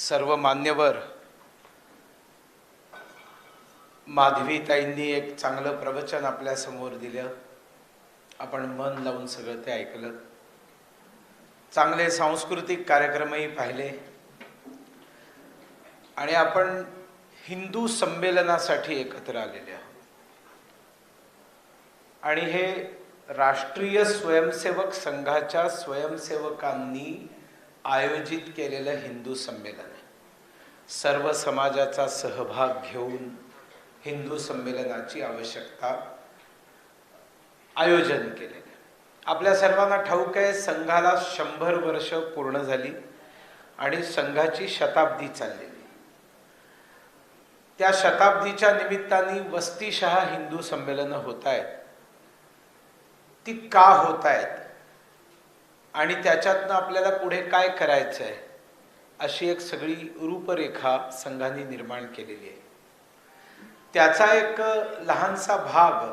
सर्व मान्यवर माधवीताईंनी एक चांगलं प्रवचन आपल्या समोर दिलं. आपण मन लावून सगळं ते ऐकलं. चांगले सांस्कृतिक कार्यक्रमही पाहिले आणि आपण हिंदू संमेलनासाठी एकत्र आलेले आहोत. आणि हे राष्ट्रीय स्वयंसेवक संघाच्या स्वयंसेवकांनी आयोजित केलेलं हिंदू संमेलन आहे. सर्व समाजाचा सहभाग घेऊन हिंदू संमेलनाची आवश्यकता आयोजन केलेलं आहे. आपल्या सर्वांना ठाऊक आहे, संघाला 100 वर्ष पूर्ण झाली आणि संघाची शताब्दी चाललेली. त्या शताब्दीच्या निमित्ताने वस्तीशः हिंदू संमेलनं होत आहेत. ती का होत आहेत आणि त्याच्यातनं आपल्याला पुढे काय करायचं आहे अशी एक सगळी रूपरेखा संघाने निर्माण केलेली आहे. त्याचा एक लहानसा भाग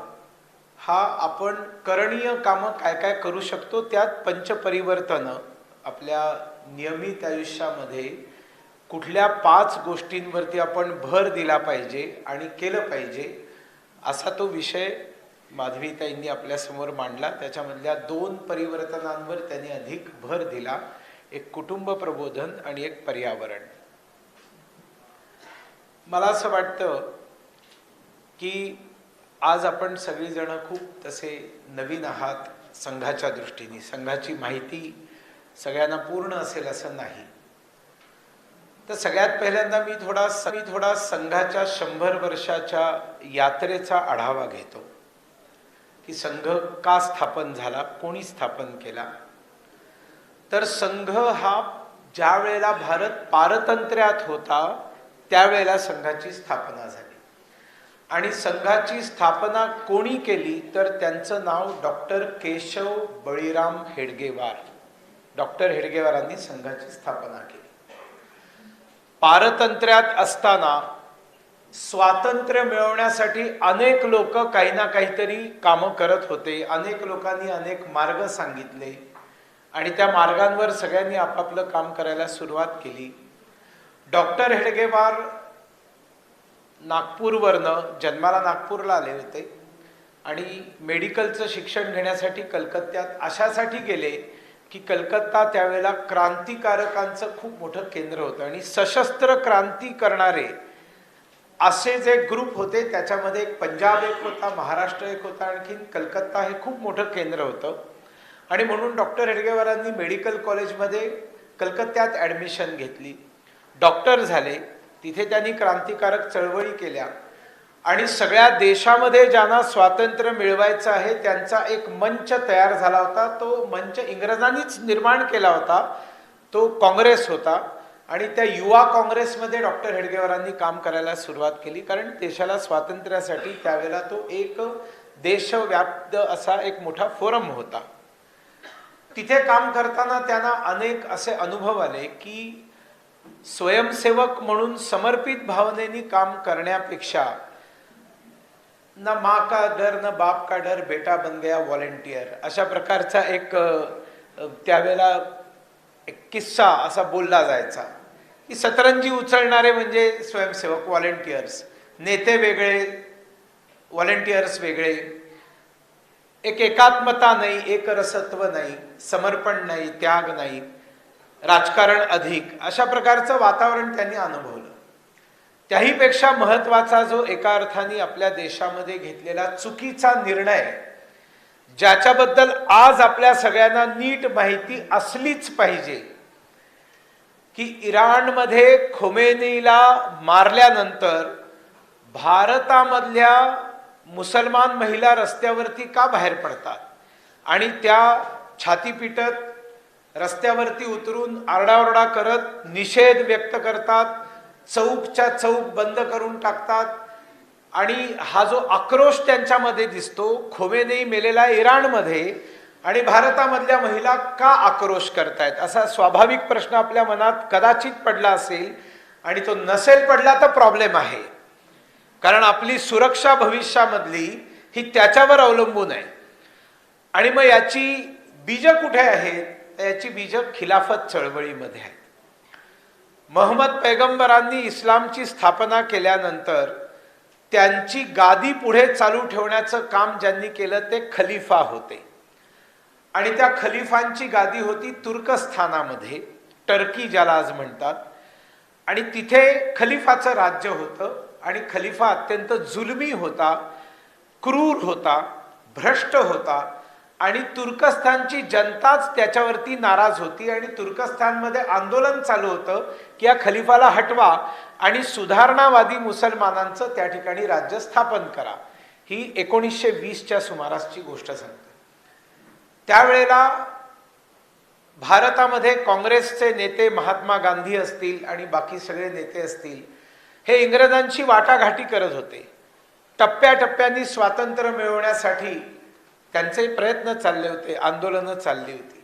हा आपण करणीय कामं काय काय करू शकतो, त्यात पंचपरिवर्तन आपल्या नियमित आयुष्यामध्ये कुठल्या 5 गोष्टींवरती आपण भर दिला पाहिजे आणि केलं पाहिजे असा तो विषय माधवीताईंनी आपल्यासमोर मांडला. त्याच्यामधल्या 2 परिवर्तनांवर त्यांनी अधिक भर दिला, एक कुटुंब प्रबोधन आणि एक पर्यावरण. मला असं वाटतं की आज आपण सगळीजण खूप तसे नवीन आहात संघाच्या दृष्टीने. संघाची माहिती सगळ्यांना पूर्ण असेल असं नाही. तर सगळ्यात पहिल्यांदा मी थोडा संघाच्या 100 वर्षाच्या यात्रेचा आढावा घेतो की संघ का स्थापन झाला, कोणी स्थापन केला. तर संघ हा ज्या वेळेला भारत पारतंत्र्यात होता त्यावेळेला संघाची स्थापना झाली. आणि संघाची स्थापना कोणी केली तर त्यांचं नाव डॉक्टर केशव बळीराम हेडगेवार. डॉक्टर हेडगेवारांनी संघाची स्थापना केली. पारतंत्र्यात असताना स्वातंत्र्य मिळवण्यासाठी अनेक लोक काही ना काहीतरी कामं करत होते. अनेक लोकांनी अनेक मार्ग सांगितले आणि त्या मार्गांवर सगळ्यांनी आपापलं काम करायला सुरुवात केली. डॉक्टर हेडगेवार नागपूरवरनं जन्माला नागपूरला आले होते आणि मेडिकलचं शिक्षण घेण्यासाठी कलकत्त्यात अशासाठी गेले की कलकत्ता त्यावेळेला क्रांतिकारकांचं खूप मोठं केंद्र होतं आणि सशस्त्र क्रांती करणारे असे जे ग्रुप होते त्याच्यामध्ये एक पंजाब एक होता, महाराष्ट्र एक होता, आणखीन कलकत्ता हे खूप मोठं केंद्र होतं. आणि म्हणून डॉक्टर हेडगेवारांनी मेडिकल कॉलेजमध्ये कलकत्त्यात ॲडमिशन घेतली. डॉक्टर झाले. तिथे त्यांनी क्रांतिकारक चळवळी केल्या आणि सगळ्या देशामध्ये ज्यांना स्वातंत्र्य मिळवायचं आहे त्यांचा एक मंच तयार झाला होता. तो मंच इंग्रजांनीच निर्माण केला होता. तो काँग्रेस होता आणि त्या युवा काँग्रेसमध्ये डॉक्टर हेडगेवारांनी काम करायला सुरुवात केली. कारण देशाला स्वातंत्र्यासाठी त्यावेळेला तो एक देशव्याप्त असा एक मोठा फोरम होता. तिथे काम करताना त्यांना अनेक असे अनुभव आले की स्वयंसेवक म्हणून समर्पित भावनेने काम करण्यापेक्षा ना माँ का डर न बाप का डर, बेटा बन गया व्हॉलेंटियर, अशा प्रकारचा एक त्यावेळेला एक किस्सा असा बोलला जायचा की सतरंजी उचलणारे म्हणजे स्वयंसेवक व्हॉलेंटियर्स, नेते वेगळे, व्हॉलेंटियर्स वेगळे, एक एकात्मता नाही, एक रसत्व नाही, समर्पण नाही, त्याग नाही, राजकारण अधिक, अशा प्रकारचं वातावरण त्यांनी अनुभवलं. त्याहीपेक्षा महत्त्वाचा जो एका अर्थाने आपल्या देशामध्ये घेतलेला चुकीचा निर्णय, ज्याच्याबद्दल आज आपल्या सगळ्यांना नीट माहिती असलीच पाहिजे, की इराणमध्ये खोमेनीला मारल्यानंतर भारतामधल्या मुसलमान महिला रस्त्यावरती का बाहेर पडतात आणि त्या छाती पिटत रस्त्यावरती उतरून आरडाओरडा करत निषेध व्यक्त करतात, चौकच्या चौक बंद करून टाकतात. आणि हा जो आक्रोश त्यांच्यामध्ये दिसतो, खोमेनी मेलेला इराणमध्ये आणि भारतामधल्या महिला का आक्रोश करतायत असा स्वाभाविक प्रश्न आपल्या मनात कदाचित पडला असेल. आणि तो नसेल पडला तर प्रॉब्लेम आहे, कारण आपली सुरक्षा भविष्यामधली ही त्याच्यावर अवलंबून आहे. आणि मग याची बीज कुठे आहेत? याची बीज खिलाफत चळवळीमध्ये आहेत. महम्मद पैगंबरांनी इस्लामची स्थापना केल्यानंतर त्यांची गादी पुढे चालू ठेवण्याचं काम ज्यांनी केलं ते खलिफा होते. आणि त्या खलिफांची गादी होती तुर्कस्थानामध्ये, टर्की ज्याला आज म्हणतात. आणि तिथे खलिफाचं राज्य होतं आणि खलिफा अत्यंत जुलमी होता, क्रूर होता, भ्रष्ट होता. आणि तुर्कस्थानची जनताच त्याच्यावरती नाराज होती आणि तुर्कस्थानमध्ये आंदोलन चालू होतं की या खलिफाला हटवा आणि सुधारणावादी मुसलमानांचं त्या ठिकाणी राज्य स्थापन करा. ही 1920च्या सुमारासची गोष्ट सांगते. त्यावेळेला भारतामध्ये काँग्रेसचे नेते महात्मा गांधी असतील आणि बाकी सगळे नेते असतील, हे इंग्रजांची वाटाघाटी करत होते. टप्प्याटप्प्यांनी स्वातंत्र्य मिळवण्यासाठी त्यांचे प्रयत्न चालले होते, आंदोलनं चालली होती.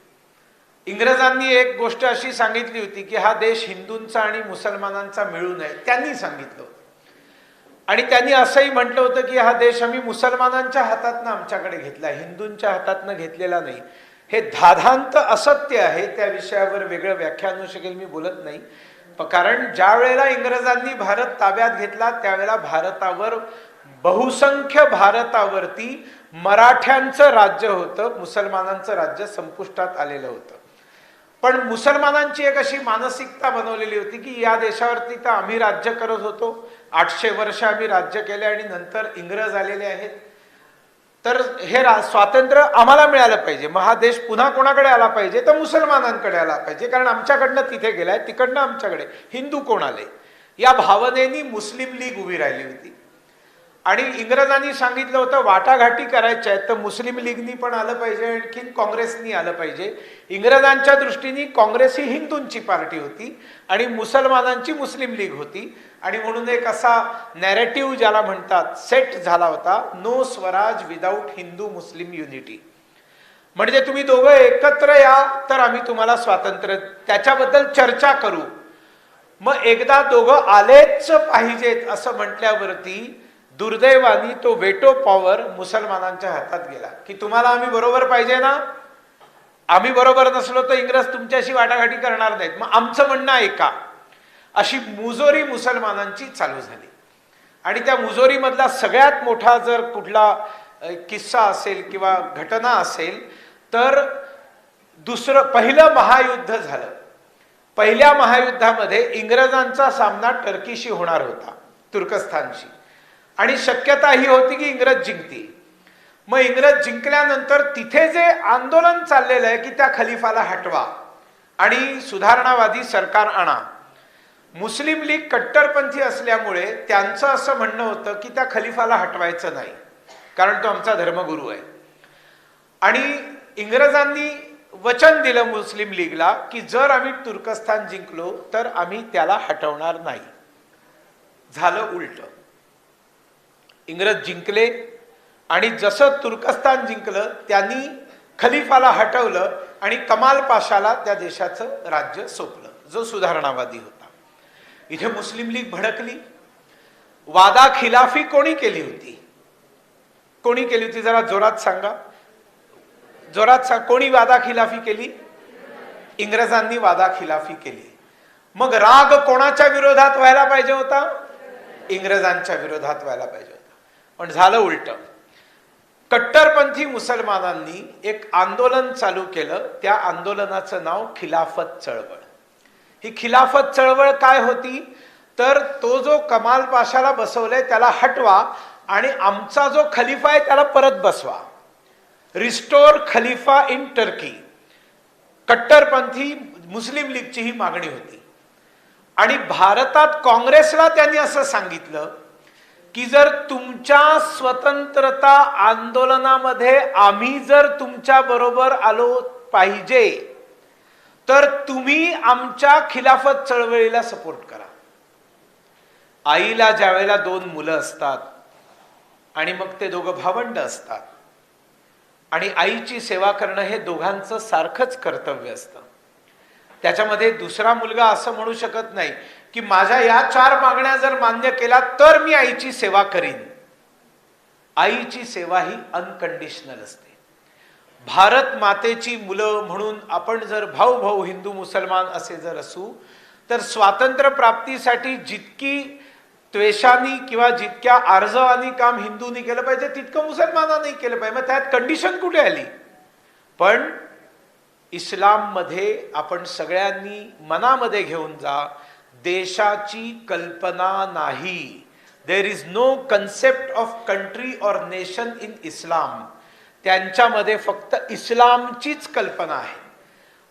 इंग्रजांनी एक गोष्ट अशी सांगितली होती की हा देश हिंदूंचा आणि मुसलमानांचा मिळून आहे, त्यांनी सांगितलं होतं. आणि त्यांनी असंही म्हटलं होतं की हा देश आम्ही मुसलमानांच्या हातातनं आमच्याकडे घेतला, हिंदूंच्या हातातनं घेतलेला नाही. हे धाधांत असत्य आहे, त्या विषयावर वेगळं व्याख्यान होऊ शकेल, मी बोलत नाही. कारण ज्या वेळेला इंग्रजांनी भारत ताब्यात घेतला त्यावेळेला भारतावर, बहुसंख्य भारतावरती मराठ्यांचं राज्य होतं, मुसलमानांचं राज्य संपुष्टात आलेलं होतं. पण मुसलमानांची एक अशी मानसिकता बनवलेली होती की या देशावरती तर आम्ही राज्य करत होतो, 800 वर्ष आम्ही राज्य केले आणि नंतर इंग्रज आलेले आहेत, तर हे स्वातंत्र्य आम्हाला मिळालं पाहिजे. मग हा देश पुन्हा कोणाकडे आला पाहिजे, तर मुसलमानांकडे आला पाहिजे, कारण आमच्याकडनं तिथे गेलाय, तिकडनं आमच्याकडे हिंदू कोण आले. या भावनेनी मुस्लिम लीग उभी राहिली होती. आणि इंग्रजांनी सांगितलं होतं वाटाघाटी करायच्या आहेत तर मुस्लिम लीगनी पण आलं पाहिजे, आणखीन काँग्रेसनी आलं पाहिजे. इंग्रजांच्या दृष्टीने काँग्रेस ही हिंदूंची पार्टी होती आणि मुसलमानांची मुस्लिम लीग होती. आणि म्हणून एक असा नॅरेटिव्ह ज्याला म्हणतात सेट झाला होता, नो स्वराज विदाऊट हिंदू मुस्लिम युनिटी. म्हणजे तुम्ही दोघं एकत्र या तर आम्ही तुम्हाला स्वातंत्र्य, त्याच्याबद्दल चर्चा करू. मग एकदा दोघं आलेच पाहिजेत असं म्हटल्यावरती दुर्दैवानी तो वेटो पॉवर मुसलमानांच्या हातात गेला की तुम्हाला आम्ही बरोबर पाहिजे ना, आम्ही बरोबर नसलो तर इंग्रज तुमच्याशी वाटाघाटी करणार नाहीत, मग आमचं म्हणणं ऐका. अशी मुजोरी मुसलमानांची चालू झाली. आणि त्या मुजोरीमधला सगळ्यात मोठा जर कुठला किस्सा असेल किंवा घटना असेल तर पहिलं महायुद्ध झालं. पहिल्या महायुद्धामध्ये इंग्रजांचा सामना टर्कीशी होणार होता, तुर्कस्थानशी. आणि शक्यता ही होती की इंग्रज जिंकतील. मग इंग्रज जिंकल्यानंतर तिथे जे आंदोलन चाललेलं आहे की त्या खलिफाला हटवा आणि सुधारणावादी सरकार आणा, मुस्लिम लीग कट्टरपंथी असल्यामुळे त्यांचं असं म्हणणं होतं की त्या खलिफाला हटवायचं नाही, कारण तो आमचा धर्मगुरू आहे. आणि इंग्रजांनी वचन दिलं मुस्लिम लीगला की जर आम्ही तुर्कस्थान जिंकलो तर आम्ही त्याला हटवणार नाही. झालं उलट. इंग्रज जिंकले आणि जसं तुर्कस्तान जिंकलं त्यांनी खलिफाला हटवलं आणि कमाल पाशाला त्या देशाचं राज्य सोपलं, जो सुधारणावादी होता. इथे मुस्लिम लीग भडकली. वादा खिलाफी कोणी केली होती? कोणी केली होती जरा जोरात सांगा, जोरात सांग. कोणी वादा खिलाफी केली? इंग्रजांनी वादा खिलाफी केली. मग राग कोणाच्या विरोधात व्हायला पाहिजे होता? इंग्रजांच्या विरोधात व्हायला पाहिजे होता. पण झालं उलट. कट्टरपंथी मुसलमानांनी एक आंदोलन चालू केलं. त्या आंदोलनाचं नाव खिलाफत चळवळ. ही खिलाफत चळवळ काय होती तर तो जो कमाल पाशाला बसवलंय त्याला हटवा आणि आमचा जो खलिफा आहे त्याला परत बसवा. Restore Khalifa in Turkey. कट्टरपंथी मुस्लिम लीगची ही मागणी होती. आणि भारतात काँग्रेसला त्यांनी असं सांगितलं की जर तुमच्या स्वतंत्रता आंदोलनामध्ये आम्ही जर तुमच्या बरोबर आलो पाहिजे तर तुम्ही आमच्या खिलाफत चळवळीला सपोर्ट करा. आईला ज्या वेळेला 2 मुलं असतात आणि मग ते दोघं भावंड असतात आणि आईची सेवा करणं हे दोघांचं सारखंच कर्तव्य असतं. त्याच्यामध्ये दुसरा मुलगा असं म्हणू शकत नाही की माझ्या या 4 मागण्या जर मान्य केल्या तर मी आईची सेवा करीन. आईची सेवा ही अनकंडिशनल असते. भारत मातेची मुलं म्हणून आपण जर भाऊ भाऊ हिंदू मुसलमान असे जर असू तर स्वातंत्र्य प्राप्तीसाठी जितकी त्वेषाने किंवा जितक्या आर्जवानी काम हिंदूंनी केलं पाहिजे तितकं मुसलमानांनी केलं पाहिजे. मग त्यात कंडिशन कुठे आली? पण इस्लाममध्ये आपण सगळ्यांनी मनामध्ये घेऊन जा, देशाची कल्पना नाही. There is no concept of country और नेशन इन इस्लाम. त्यांच्यामध्ये फक्त इस्लामचीच कल्पना आहे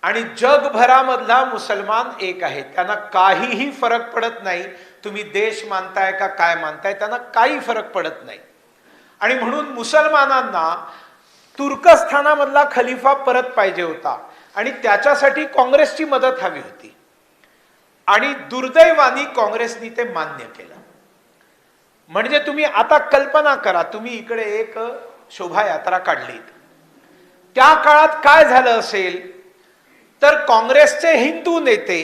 आणि जगभरामधला मुसलमान एक आहे. त्यांना काहीही फरक पडत नाही तुम्ही देश मानताय का काय मानताय, त्यांना काही फरक पडत नाही. आणि म्हणून मुसलमानांना तुर्कस्थानामधला खलिफा परत पाहिजे होता आणि त्याच्यासाठी काँग्रेसची मदत हवी होती आणि दुर्दैवानी काँग्रेसनी ते मान्य केलं. म्हणजे तुम्ही आता कल्पना करा, तुम्ही इकडे एक शोभायात्रा काढली, त्या काळात काय झालं असेल तर काँग्रेसचे हिंदू नेते,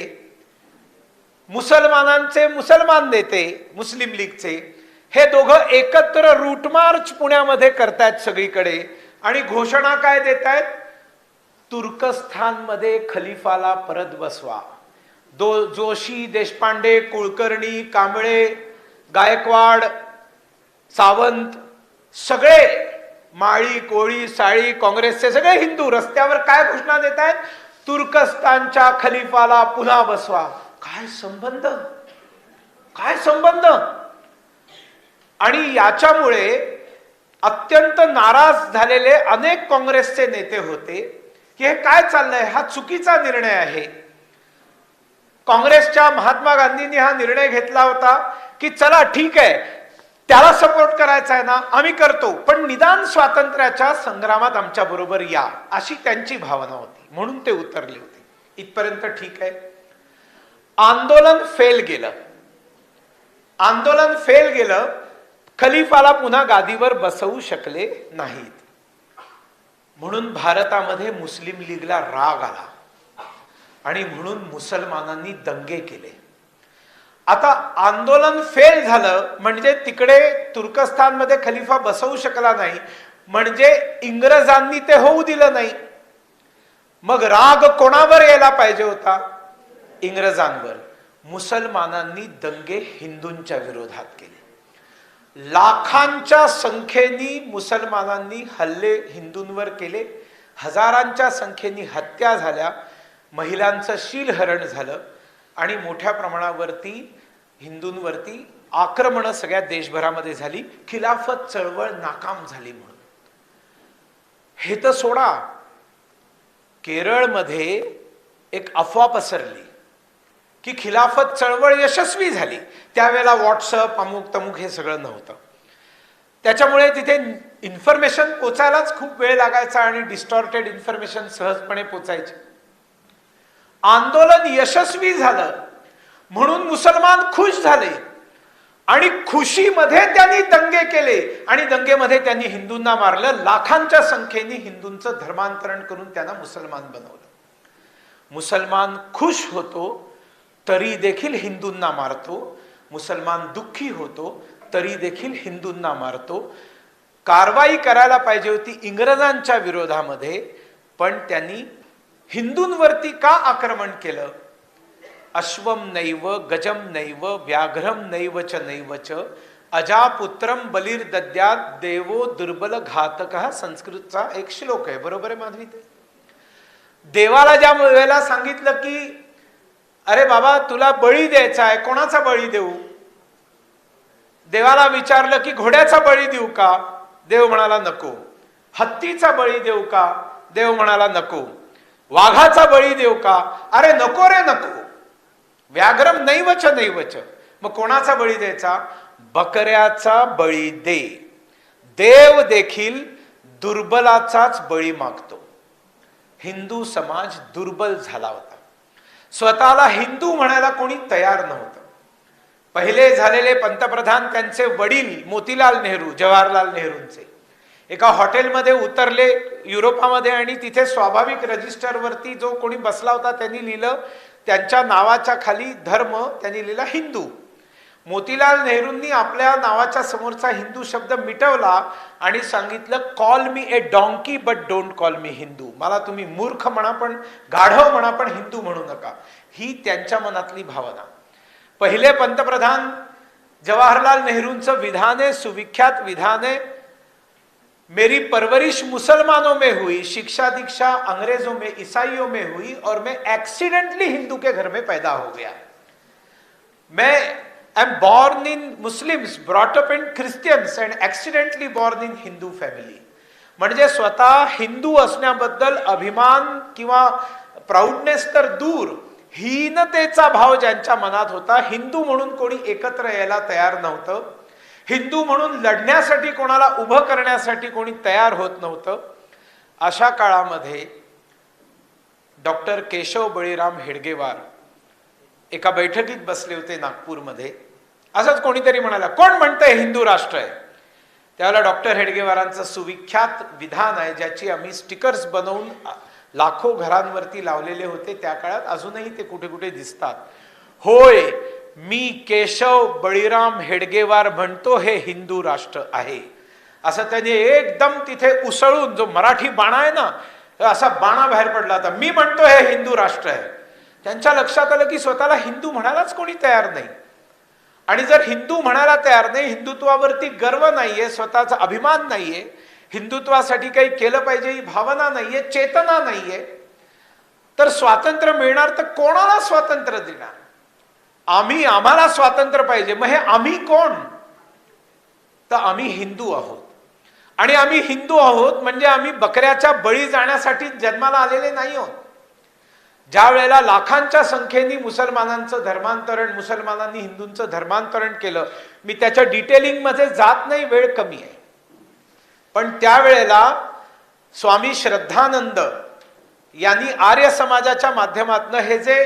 मुसलमानांचे मुसलमान नेते, मुस्लिम लीगचे, हे दोघं एकत्र रूट मार्च पुण्यामध्ये करतायत सगळीकडे आणि घोषणा काय देत आहेत? तुर्कस्थानमध्ये खलिफाला परत बसवा. जोशी, देशपांडे, कुलकर्णी, कांबळे, गायकवाड, सावंत, सगळे माळी, कोळी, साळी, काँग्रेसचे सगळे हिंदू रस्त्यावर काय घोषणा देत आहेत? तुर्कस्तानच्या खलिफाला पुन्हा बसवा. काय संबंध? काय संबंध? आणि याच्यामुळे अत्यंत नाराज झालेले अनेक काँग्रेसचे नेते होते की हे काय चाललंय, हा चुकीचा निर्णय आहे. काँग्रेसच्या महात्मा गांधींनी हा निर्णय घेतला होता की चला ठीक आहे, त्याला सपोर्ट करायचा आहे ना, आम्ही करतो, पण निदान स्वातंत्र्याच्या संग्रामात आमच्या बरोबर या, अशी त्यांची भावना होती. म्हणून ते उतरले होते. इथपर्यंत ठीक आहे. आंदोलन फेल गेलं. आंदोलन फेल गेलं, खलिफाला पुन्हा गादीवर बसवू शकले नाहीत. म्हणून भारतामध्ये मुस्लिम लीगला राग आला आणि म्हणून मुसलमानांनी दंगे केले. आता आंदोलन फेल झालं म्हणजे तिकडे तुर्कस्तानमध्ये खलिफा बसवू शकला नाही, म्हणजे इंग्रजांनी ते होऊ दिलं नाही. मग राग कोणावर यायला पाहिजे होता? इंग्रजांवर. मुसलमानांनी दंगे हिंदूंच्या विरोधात केले. लाखांच्या संख्येने मुसलमानांनी हल्ले हिंदूंवर केले. हजारांच्या संख्येने हत्या झाल्या, महिलांचं शीलहरण झालं आणि मोठ्या प्रमाणावरती हिंदूंवरती आक्रमणं सगळ्या देशभरामध्ये झाली. खिलाफत चळवळ नाकाम झाली. म्हणून हे तर सोडा, केरळमध्ये एक अफवा पसरली की खिलाफत चळवळ यशस्वी झाली. त्यावेळेला व्हॉट्सअप, अमुक तमुक हे सगळं नव्हतं. त्याच्यामुळे तिथे इन्फॉर्मेशन पोचायलाच खूप वेळ लागायचा आणि डिस्टॉर्टेड इन्फॉर्मेशन सहजपणे पोचायचे. आंदोलन यशस्वी झालं म्हणून मुसलमान खुश झाले आणि खुशीमध्ये त्यांनी दंगे केले आणि दंगेमध्ये त्यांनी हिंदूंना मारलं. लाखांच्या संख्येने हिंदूंचं धर्मांतरण करून त्यांना मुसलमान बनवलं. मुसलमान खुश होतो तरी देखील हिंदूंना मारतो, मुसलमान दुःखी होतो तरी देखील हिंदूंना मारतो. कारवाई करायला पाहिजे होती इंग्रजांच्या विरोधामध्ये, पण त्यांनी हिंदूंवरती का आक्रमण केलं? अश्वम नैव गजम नैव व्याघ्रम नैव च नैव च अजापुत्रम बलिर्दद्यात देवो दुर्बल घातकः. संस्कृतचा एक श्लोक आहे, बरोबर आहे माधवी? ते देवाला ज्या वेळेला सांगितलं की अरे बाबा तुला बळी द्यायचा आहे, कोणाचा बळी देऊ? देवाला विचारलं की घोड्याचा बळी देऊ का? देव म्हणाला नको. हत्तीचा बळी देऊ का? देव म्हणाला नको. वाघाचा बळी देऊ का? अरे नको रे नको. व्याघ्रम नैवच नैवच. मग कोणाचा बळी द्यायचा? बकऱ्याचा बळी दे. देव देखील दुर्बलाचाच बळी मागतो. हिंदू समाज दुर्बल झाला होता. स्वतःला हिंदू म्हणायला कोणी तयार नव्हतं. पहिले झालेले पंतप्रधान त्यांचे वडील मोतीलाल नेहरू, जवाहरलाल नेहरूंचे, एका हॉटेलमध्ये उतरले युरोपामध्ये आणि तिथे स्वाभाविक रजिस्टरवरती जो कोणी बसला होता त्यांनी लिहिलं, त्यांच्या नावाच्या खाली धर्म त्यांनी लिहिला हिंदू. मोतीलाल नेहरूंनी आपल्या नावाच्या समोरचा हिंदू शब्द मिटवला आणि सांगितलं call me a donkey but don't call me Hindu. मला तुम्ही मूर्ख म्हणा पण गाढव म्हणा पण हिंदू म्हणू नका. ही त्यांच्या मनातली भावना. पहिले पंतप्रधान जवाहरलाल नेहरूंचं विधान आहे, सुविख्यात विधान आहे, मेरी परवरिश मुसलमानों में हुई, शिक्षा दीक्षा अंग्रेजों में ईसाइयों में हुई और मैं एक्सीडेंटली हिंदू के घर में पैदा हो गया. मैं am born in Muslims, brought up in Christians and accidentally born in Hindu family. म्हणजे स्वतः हिंदू असण्याबद्दल अभिमान किंवा प्राऊडनेस तर दूर, हीनतेचा भाव ज्यांच्या मनात होता, हिंदू म्हणून कोणी एकत्र यायला तयार नव्हतं, हिंदू म्हणून लढण्यासाठी कोणाला उभं करण्यासाठी कोणी तयार होत नव्हतं, अशा काळामध्ये डॉक्टर केशव बळीराम हेडगेवार एका बैठकीत बसले होते नागपूरमध्ये. असंच कोणीतरी म्हणाला, कोण म्हणतंय हिंदू राष्ट्र आहे? त्यावेळेला डॉक्टर हेडगेवारांचं सुविख्यात विधान आहे, ज्याची आम्ही स्टिकर्स बनवून लाखो घरांवरती लावलेले होते त्या काळात, अजूनही ते कुठे कुठे दिसतात. होय, मी केशव बळीराम हेडगेवार म्हणतो हे हिंदू राष्ट्र आहे, असं त्यांनी एकदम तिथे उसळून, जो मराठी बाणा आहे ना, असा बाणा बाहेर पडला होता. मी म्हणतो हे हिंदू राष्ट्र आहे. त्यांच्या लक्षात आलं की स्वतःला हिंदू म्हणायलाच कोणी तयार नाही, आणि जर हिंदू म्हणायला तयार नाही, हिंदुत्वावरती गर्व नाहीये, स्वतःचा अभिमान नाहीये, हिंदुत्वासाठी काही केलं पाहिजे ही भावना नाहीये, चेतना नाहीये, तर स्वातंत्र्य मिळणार तर कोणाला स्वातंत्र्य देणार? आम्हाला स्वातंत्र्य पाहिजे. मग हे आम्ही कोण? तर आम्ही हिंदू आहोत. आणि आम्ही हिंदू आहोत म्हणजे आम्ही बकऱ्याच्या बळी जाण्यासाठी जन्माला आलेले नाही आहोत. ज्या वेळेला लाखांच्या संख्येने मुसलमानांचं धर्मांतरण, मुसलमानांनी हिंदूंचं धर्मांतरण केलं, मी त्याच्या डिटेलिंग मध्ये जात नाही, वेळ कमी आहे, पण त्यावेळेला स्वामी श्रद्धानंद यांनी आर्य समाजाच्या माध्यमातून हे जे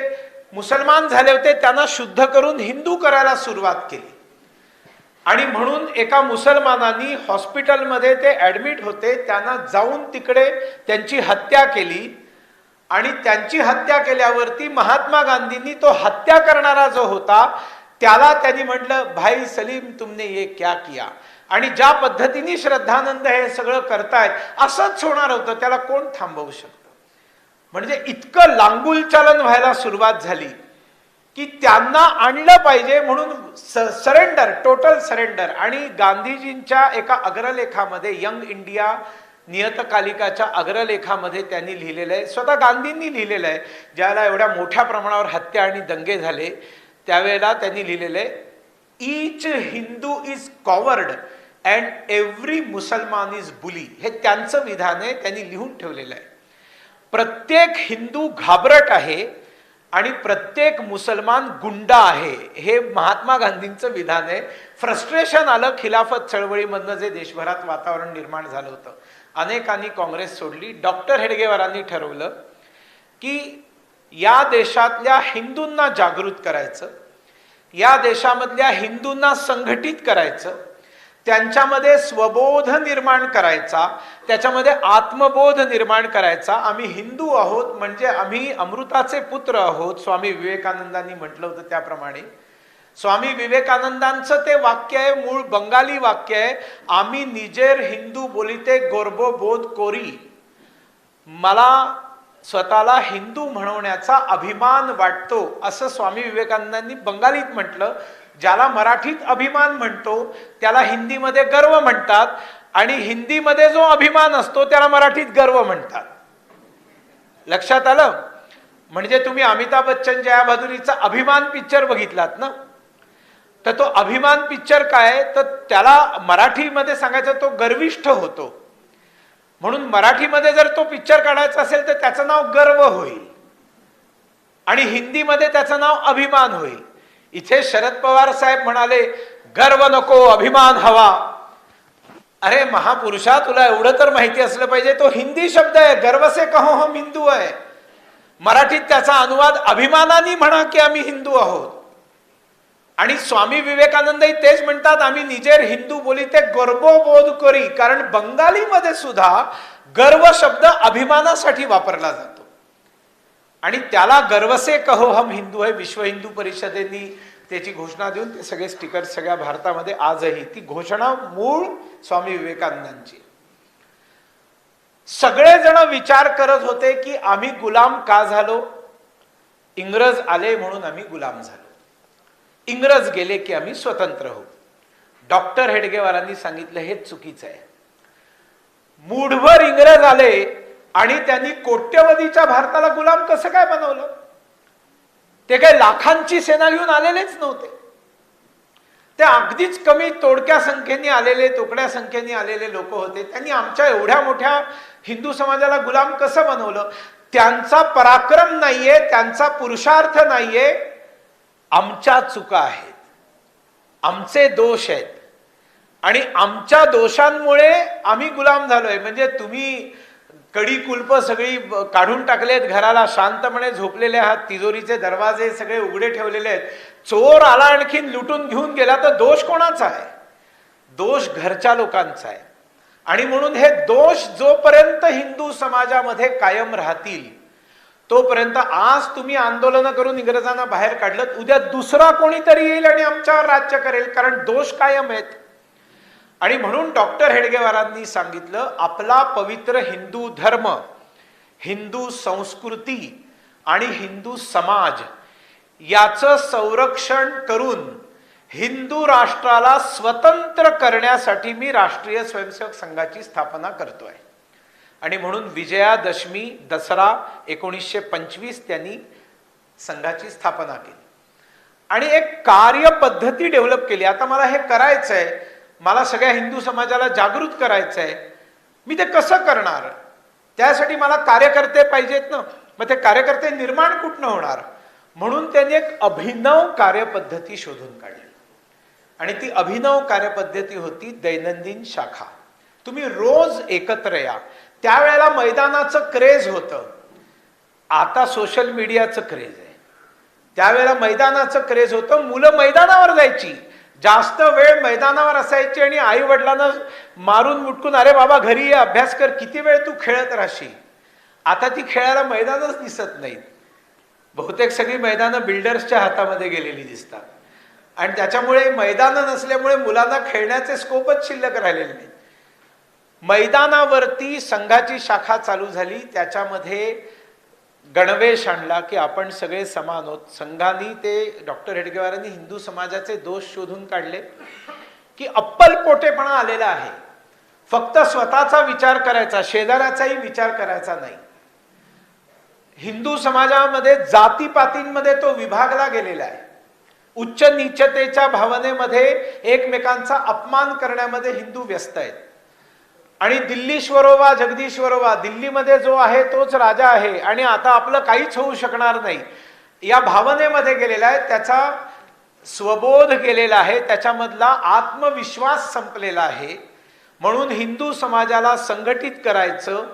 मुसलमान झाले होते त्यांना शुद्ध करून हिंदू करायला सुरुवात केली. आणि म्हणून एका मुसलमानांनी हॉस्पिटलमध्ये ते ऍडमिट होते, त्यांना जाऊन तिकडे त्यांची हत्या केली. आणि त्यांची हत्या केल्यावरती महात्मा गांधींनी तो हत्या करणारा जो होता त्याला त्यांनी म्हटलं, भाई सलीम तुमने ये क्या किया? आणि ज्या पद्धतीने श्रद्धानंद हे सगळं करतायत असंच होणार होतं, त्याला कोण थांबवू शकतं? म्हणजे इतकं लांगुलचालन व्हायला सुरुवात झाली की त्यांना आणलं पाहिजे म्हणून सरेंडर, टोटल सरेंडर. आणि गांधीजींच्या एका अग्रलेखामध्ये, यंग इंडिया नियतकालिकाच्या अग्रलेखामध्ये त्यांनी लिहिलेलं आहे, स्वतः गांधींनी लिहिलेलं आहे, ज्याला एवढ्या मोठ्या प्रमाणावर हत्या आणि दंगे झाले त्यावेळेला त्यांनी लिहिलेलं आहे, each Hindu is coward and every मुसलमान इज बुली. हे त्यांचं विधान आहे, त्यांनी लिहून ठेवलेलं आहे. प्रत्येक हिंदू घाबरट आहे आणि प्रत्येक मुसलमान गुंडा आहे, हे महात्मा गांधींचं विधान आहे. फ्रस्ट्रेशन आलं खिलाफत चळवळीमधनं, जे देशभरात वातावरण निर्माण झालं होतं. अनेकांनी काँग्रेस सोडली. डॉक्टर हेडगेवारांनी ठरवलं की या देशातल्या हिंदूंना जागृत करायचं, या देशामधल्या हिंदूंना संघटित करायचं, त्यांच्यामध्ये स्वबोध निर्माण करायचा, त्याच्यामध्ये आत्मबोध निर्माण करायचा. आम्ही हिंदू आहोत म्हणजे आम्ही अमृताचे पुत्र आहोत, स्वामी विवेकानंदांनी म्हटलं होतं त्याप्रमाणे. स्वामी विवेकानंदांचं ते वाक्य आहे, मूळ बंगाली वाक्य आहे, आम्ही निजेर हिंदू बोलिते गोरबो बोध कोरी. मला स्वतःला हिंदू म्हणवण्याचा अभिमान वाटतो, असं स्वामी विवेकानंदांनी बंगालीत म्हटलं. ज्याला मराठीत अभिमान म्हणतो त्याला हिंदीमध्ये गर्व म्हणतात, आणि हिंदीमध्ये जो अभिमान असतो त्याला मराठीत गर्व म्हणतात. लक्षात आलं? म्हणजे तुम्ही अमिताभ बच्चन जया भादुरीचा अभिमान पिक्चर बघितलात ना, तर तो अभिमान पिक्चर काय, तर त्याला मराठीमध्ये सांगायचं तो गर्विष्ठ होतो. म्हणून मराठीमध्ये जर तो पिक्चर काढायचा असेल तर त्याचं नाव गर्व होईल आणि हिंदीमध्ये त्याचं नाव अभिमान होईल. इथे शरद पवार साहेब म्हणाले गर्व नको अभिमान हवा. अरे महापुरुषा, तुला एवढं तर माहिती असलं पाहिजे, तो हिंदी शब्द आहे, गर्व से कहो हम हिंदू आहे. मराठीत त्याचा अनुवाद अभिमानाने म्हणा की आम्ही हिंदू आहोत. आणि स्वामी विवेकानंदही तेच म्हणतात, आम्ही निजेर हिंदू बोली ते गर्वो बोध करी. कारण बंगालीमध्ये सुद्धा गर्व शब्द अभिमानासाठी वापरला जातो आणि त्याला गर्व से कहो हम हिंदू आहे. विश्व हिंदू परिषदेने त्याची घोषणा देऊन ते सगळे स्टिकर सगळ्या भारतामध्ये आजही ती घोषणा मूळ स्वामी विवेकानंदांची. सगळेजण विचार करत होते की आम्ही गुलाम का झालो, इंग्रज आले म्हणून आम्ही गुलाम झालो, इंग्रज गेले की आम्ही स्वतंत्र होऊ. डॉक्टर हेडगेवारांनी सांगितलं हे चुकीचं आहे. मूढभर इंग्रज आले आणि त्यांनी कोट्यवधीच्या भारताला गुलाम कसं काय बनवलं? ते काही लाखांची सेना घेऊन आलेलेच नव्हते. ते अगदीच कमी तोडक्या संख्येने आलेले, तुकड्या संख्येने आलेले लोक होते. त्यांनी आमच्या एवढ्या मोठ्या हिंदू समाजाला गुलाम कसं बनवलं? त्यांचा पराक्रम नाहीये, त्यांचा पुरुषार्थ नाहीये, आमच्या चुका आहेत, आमचे दोष आहेत आणि आमच्या दोषांमुळे आम्ही गुलाम झालोय. म्हणजे तुम्ही कडी कुलप सगळी काढून टाकलेत, घराला शांतपणे झोपलेले आहात, तिजोरीचे दरवाजे सगळे उघडे ठेवलेले आहेत, चोर आला आणखीन लुटून घेऊन गेला, तर दोष कोणाचा आहे? दोष घरच्या लोकांचा आहे. आणि म्हणून हे दोष जोपर्यंत हिंदू समाजामध्ये कायम राहतील तोपर्यंत, आज तुम्ही आंदोलन करून इंग्रजांना बाहेर काढलं, उद्या दुसरा कोणीतरी येईल आणि आमच्यावर राज्य करेल, कारण दोष कायम आहेत. आणि म्हणून डॉक्टर हेडगेवारांनी सांगितलं, आपला पवित्र हिंदू धर्म, हिंदू संस्कृती आणि हिंदू समाज याचं संरक्षण करून हिंदू राष्ट्राला स्वतंत्र करण्यासाठी मी राष्ट्रीय स्वयंसेवक संघाची स्थापना करतोय. आणि म्हणून विजयादशमी, दसरा 1925 त्यांनी संघाची स्थापना केली आणि एक कार्यपद्धती डेव्हलप केली. आता मला हे करायचंय, मला सगळ्या हिंदू समाजाला जागृत करायचंय, मी ते कसं करणार? त्यासाठी मला कार्यकर्ते पाहिजेत ना. मग ते कार्यकर्ते निर्माण कुठनं होणार? म्हणून त्यांनी एक अभिनव कार्यपद्धती शोधून काढली आणि ती अभिनव कार्यपद्धती होती दैनंदिन शाखा. तुम्ही रोज एकत्र या. त्यावेळेला मैदानाचं क्रेज होतं, आता सोशल मीडियाचं क्रेज आहे. त्यावेळेला मैदानाचं क्रेज होतं, मुलं मैदानावर जायची, जास्त वेळ मैदानावर असायची आणि आई वडिलांना मारून मुटकून, अरे बाबा घरी ये, अभ्यास कर, किती वेळ तू खेळत राहशील. आता ती खेळायला मैदानच दिसत नाहीत. बहुतेक सगळी मैदानं बिल्डर्सच्या हातामध्ये गेलेली दिसतात आणि त्याच्यामुळे मैदानं नसल्यामुळे मुलांना खेळण्याचे स्कोपच शिल्लक राहिलेले नाही. मैदानावरती संघाची शाखा चालू झाली, त्याच्यामध्ये गणवेश आणला की आपण सगळे समान आहोत. संघाने ते डॉक्टर हेडगेवारांनी हिंदू समाजाचे दोष शोधून काढले की अप्पलपोटेपणा आलेला आहे, फक्त स्वतःचा विचार करायचा, शेजाऱ्याचाही विचार करायचा नाही. हिंदू समाजामध्ये जातीपातींमध्ये तो विभागला गेलेला आहे. उच्च नीचतेच्या भावनेमध्ये एकमेकांचा अपमान करण्यामध्ये हिंदू व्यस्त आहेत. आणि दिल्लीश्वरोबा जगदीश्वरोबा, दिल्लीमध्ये जो आहे तोच राजा आहे आणि आता आपलं काहीच होऊ शकणार नाही, या भावनेमध्ये गेलेला आहे. त्याचा स्वबोध गेलेला आहे, त्याच्यामधला आत्मविश्वास संपलेला आहे. म्हणून हिंदू समाजाला संघटित करायचं,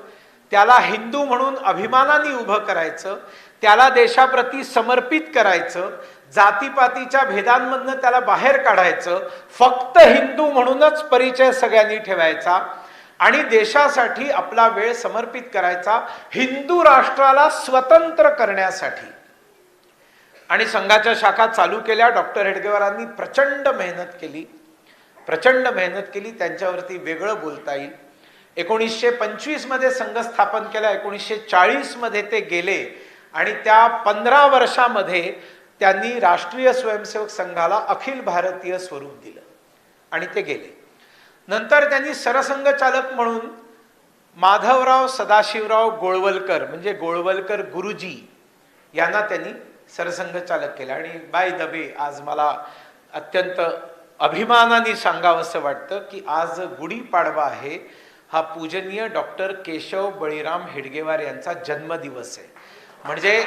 त्याला हिंदू म्हणून अभिमानाने उभं करायचं, त्याला देशाप्रती समर्पित करायचं, जातीपातीच्या भेदांमधनं त्याला बाहेर काढायचं, फक्त हिंदू म्हणूनच परिचय सगळ्यांनी ठेवायचा आणि देशासाठी आपला वेळ समर्पित करायचा, हिंदू राष्ट्राला स्वतंत्र करण्यासाठी. आणि संघाच्या शाखा चालू केल्या. डॉक्टर हेडगेवारांनी प्रचंड मेहनत केली, त्यांच्यावरती वेगळं बोलता येईल. 1925 मध्ये संघ स्थापन केला, 1940 मध्ये ते गेले आणि त्या 15 वर्षामध्ये त्यांनी राष्ट्रीय स्वयंसेवक संघाला अखिल भारतीय स्वरूप दिलं आणि ते गेले. नंतर त्यांनी सरसंघचालक म्हणून माधवराव सदाशिवराव गोळवलकर, म्हणजे गोळवलकर गुरुजी यांना त्यांनी सरसंघचालक केलं. आणि बाय द वे, आज मला अत्यंत अभिमानाने सांगावंसं वाटतं की आज गुढीपाडवा आहे, हा पूजनीय डॉक्टर केशव बळीराम हेडगेवार यांचा जन्मदिवस आहे. म्हणजे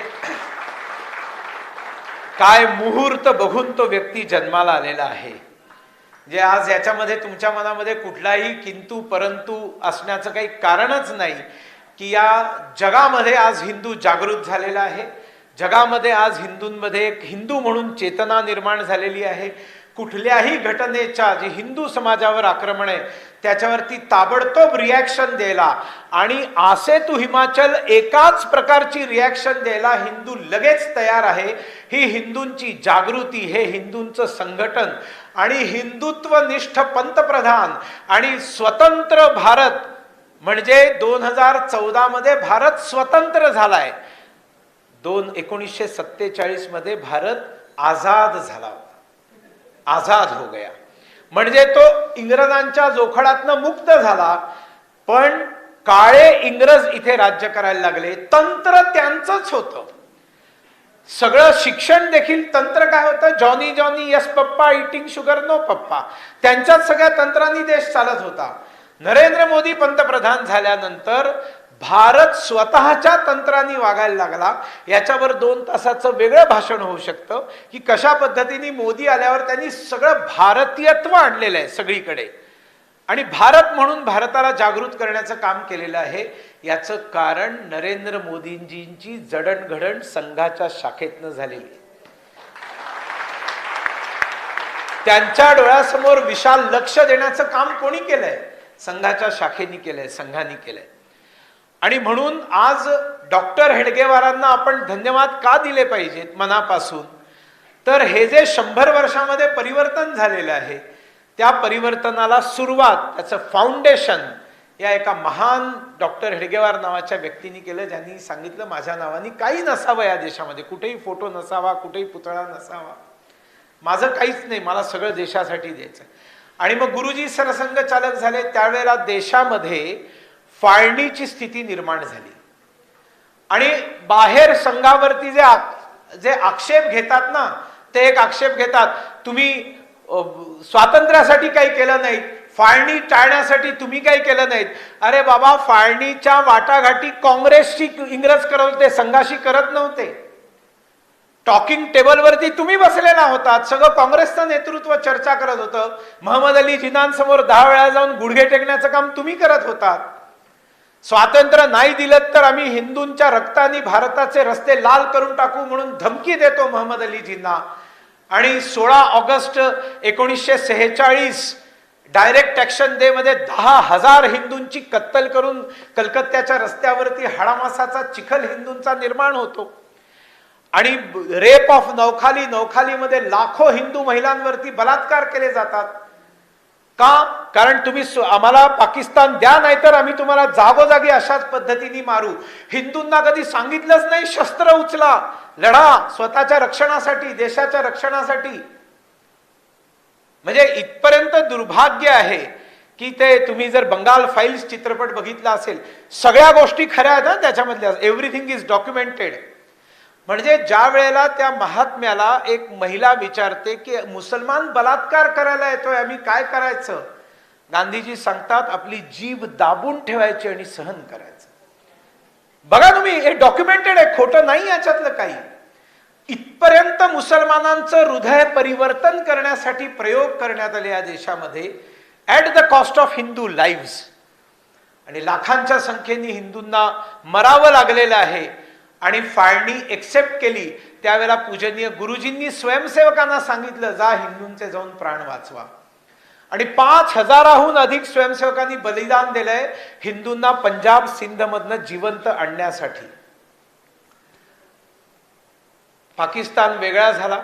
काय मुहूर्त बघून तो व्यक्ती जन्माला आलेला आहे. जे आज याच्यामध्ये तुमच्या मनामध्ये कुठलाही किंतु परंतु असण्याचं काही कारणच नाही की या जगामध्ये आज हिंदू जागृत झालेला आहे. जगामध्ये आज हिंदूंमध्ये एक हिंदू म्हणून चेतना निर्माण झालेली आहे. कुठल्याही घटनेच्या जी हिंदू समाजावर आक्रमण आहे त्याच्यावरती ताबडतोब रिॲक्शन द्यायला आणि आसे तू हिमाचल एकाच प्रकारची रिॲक्शन द्यायला हिंदू लगेच तयार आहे. ही हिंदूंची जागृती, हे हिंदूंचं संघटन आणि हिंदुत्वनिष्ठ पंतप्रधान आणि स्वतंत्र भारत, म्हणजे 2014 मध्ये भारत स्वतंत्र झालाय. 1947 मध्ये भारत आझाद झाला होता, आझाद हो गया, म्हणजे तो इंग्रजांच्या जोखडातनं मुक्त झाला. पण काळे इंग्रज इथे राज्य करायला लागले. तंत्र त्यांचंच होतं, सगळं शिक्षण देखील तंत्र काय होतं, जॉनी जॉनी यस पप्पा इटिंग शुगर नो पप्पा, त्यांच्याच सगळ्या तंत्रांनी देश चालत होता. नरेंद्र मोदी पंतप्रधान झाल्यानंतर भारत स्वतःच्या तंत्रांनी वागायला लागला. याच्यावर 2 तासाचं वेगळं भाषण होऊ शकतं की कशा पद्धतीने मोदी आल्यावर त्यांनी सगळं भारतीयत्व आणलेलं आहे सगळीकडे आणि भारत म्हणून भारताला जागृत करण्याचं काम केलेलं आहे. याचं कारण नरेंद्र मोदींजींची जडणघडण संघाच्या शाखेतनं झालेली आहे. त्यांच्या डोळ्यासमोर विशाल लक्ष देण्याचं काम कोणी केलंय? संघाच्या शाखेने केलंय, संघाने केलंय. आणि म्हणून आज डॉक्टर हेडगेवारांना आपण धन्यवाद का दिले पाहिजेत मनापासून, तर हे जे 100 वर्षामध्ये परिवर्तन झालेलं आहे त्या परिवर्तनाला सुरुवात, त्याचं फाउंडेशन या एका महान डॉक्टर हेडगेवार नावाच्या व्यक्तीने केलं, ज्यांनी सांगितलं माझ्या नावाने काही नसावं या देशामध्ये, कुठेही फोटो नसावा, कुठेही पुतळा नसावा, माझं काहीच नाही, मला सगळं देशासाठी द्यायचं. आणि मग गुरुजी सरसंघचालक झाले, त्यावेळेला देशामध्ये फाळणीची स्थिती निर्माण झाली आणि बाहेर संघावरती जे आक्षेप घेतात ना, ते एक आक्षेप घेतात तुम्ही स्वातंत्र्यासाठी काही केलं नाही, फाळणी टाळण्यासाठी तुम्ही काही केलं नाहीत. अरे बाबा, फाळणीच्या वाटाघाटी काँग्रेसची इंग्रज करत होते, संघाशी करत नव्हते. टॉकिंग टेबलवरती तुम्ही बसलेला होतात, सगळं काँग्रेसचं नेतृत्व चर्चा करत होतं. मोहम्मद अली जिनांसमोर 10 वेळा जाऊन गुडघे टेकण्याचं काम तुम्ही करत होतात. स्वातंत्र्य नाही दिलं तर आम्ही हिंदूंच्या रक्ताने भारताचे रस्ते लाल करून टाकू म्हणून धमकी देतो मोहम्मद अली जिन्ना. आणि 16 ऑगस्ट 1946 डायरेक्ट ॲक्शन डे मध्ये 10,000 हिंदूंची कत्तल करून कलकत्त्याच्या रस्त्यावरती हाडामासाचा चिखल हिंदूंचा निर्माण होतो. आणि रेप ऑफ नौखाली, नौखालीमध्ये लाखो हिंदू महिलांवरती बलात्कार केले जातात. का? कारण तुम्ही आम्हाला पाकिस्तान द्या, नाहीतर आम्ही तुम्हाला जागोजागी अशाच पद्धतीने मारू. हिंदूंना कधी सांगितलंच नाही शस्त्र उचला, लढा स्वतःच्या रक्षणासाठी, देशाच्या रक्षणासाठी. म्हणजे इथपर्यंत दुर्भाग्य आहे की ते तुम्ही जर बंगाल फाईल्स चित्रपट बघितला असेल, सगळ्या गोष्टी खऱ्या आहेत ना त्याच्यामधल्या, एव्हरीथिंग इज डॉक्युमेंटेड. म्हणजे ज्या वेळेला त्या महात्म्याला एक महिला विचारते की मुसलमान बलात्कार करायला येतोय, आम्ही काय करायचं, गांधीजी सांगतात आपली जीभ दाबून ठेवायची आणि सहन करायचं. बघा तुम्ही, हे डॉक्युमेंटेड आहे, खोटं नाही याच्यातलं काही. इथपर्यंत मुसलमानांचं हृदय परिवर्तन करण्यासाठी प्रयोग करण्यात आले या देशामध्ये, at the cost of Hindu lives. आणि लाखांच्या संख्येने हिंदूंना मरावं लागलेलं आहे. आणि फाळणी एक्सेप्ट केली त्यावेळेला पूजनीय गुरुजींनी स्वयंसेवकांना सांगितलं जा हिंदूंचे जाऊन प्राण वाचवा. आणि 5,000हून अधिक स्वयंसेवकांनी बलिदान दिलंय हिंदूंना पंजाब सिंध मधनं जिवंत आणण्यासाठी. पाकिस्तान वेगळा झाला,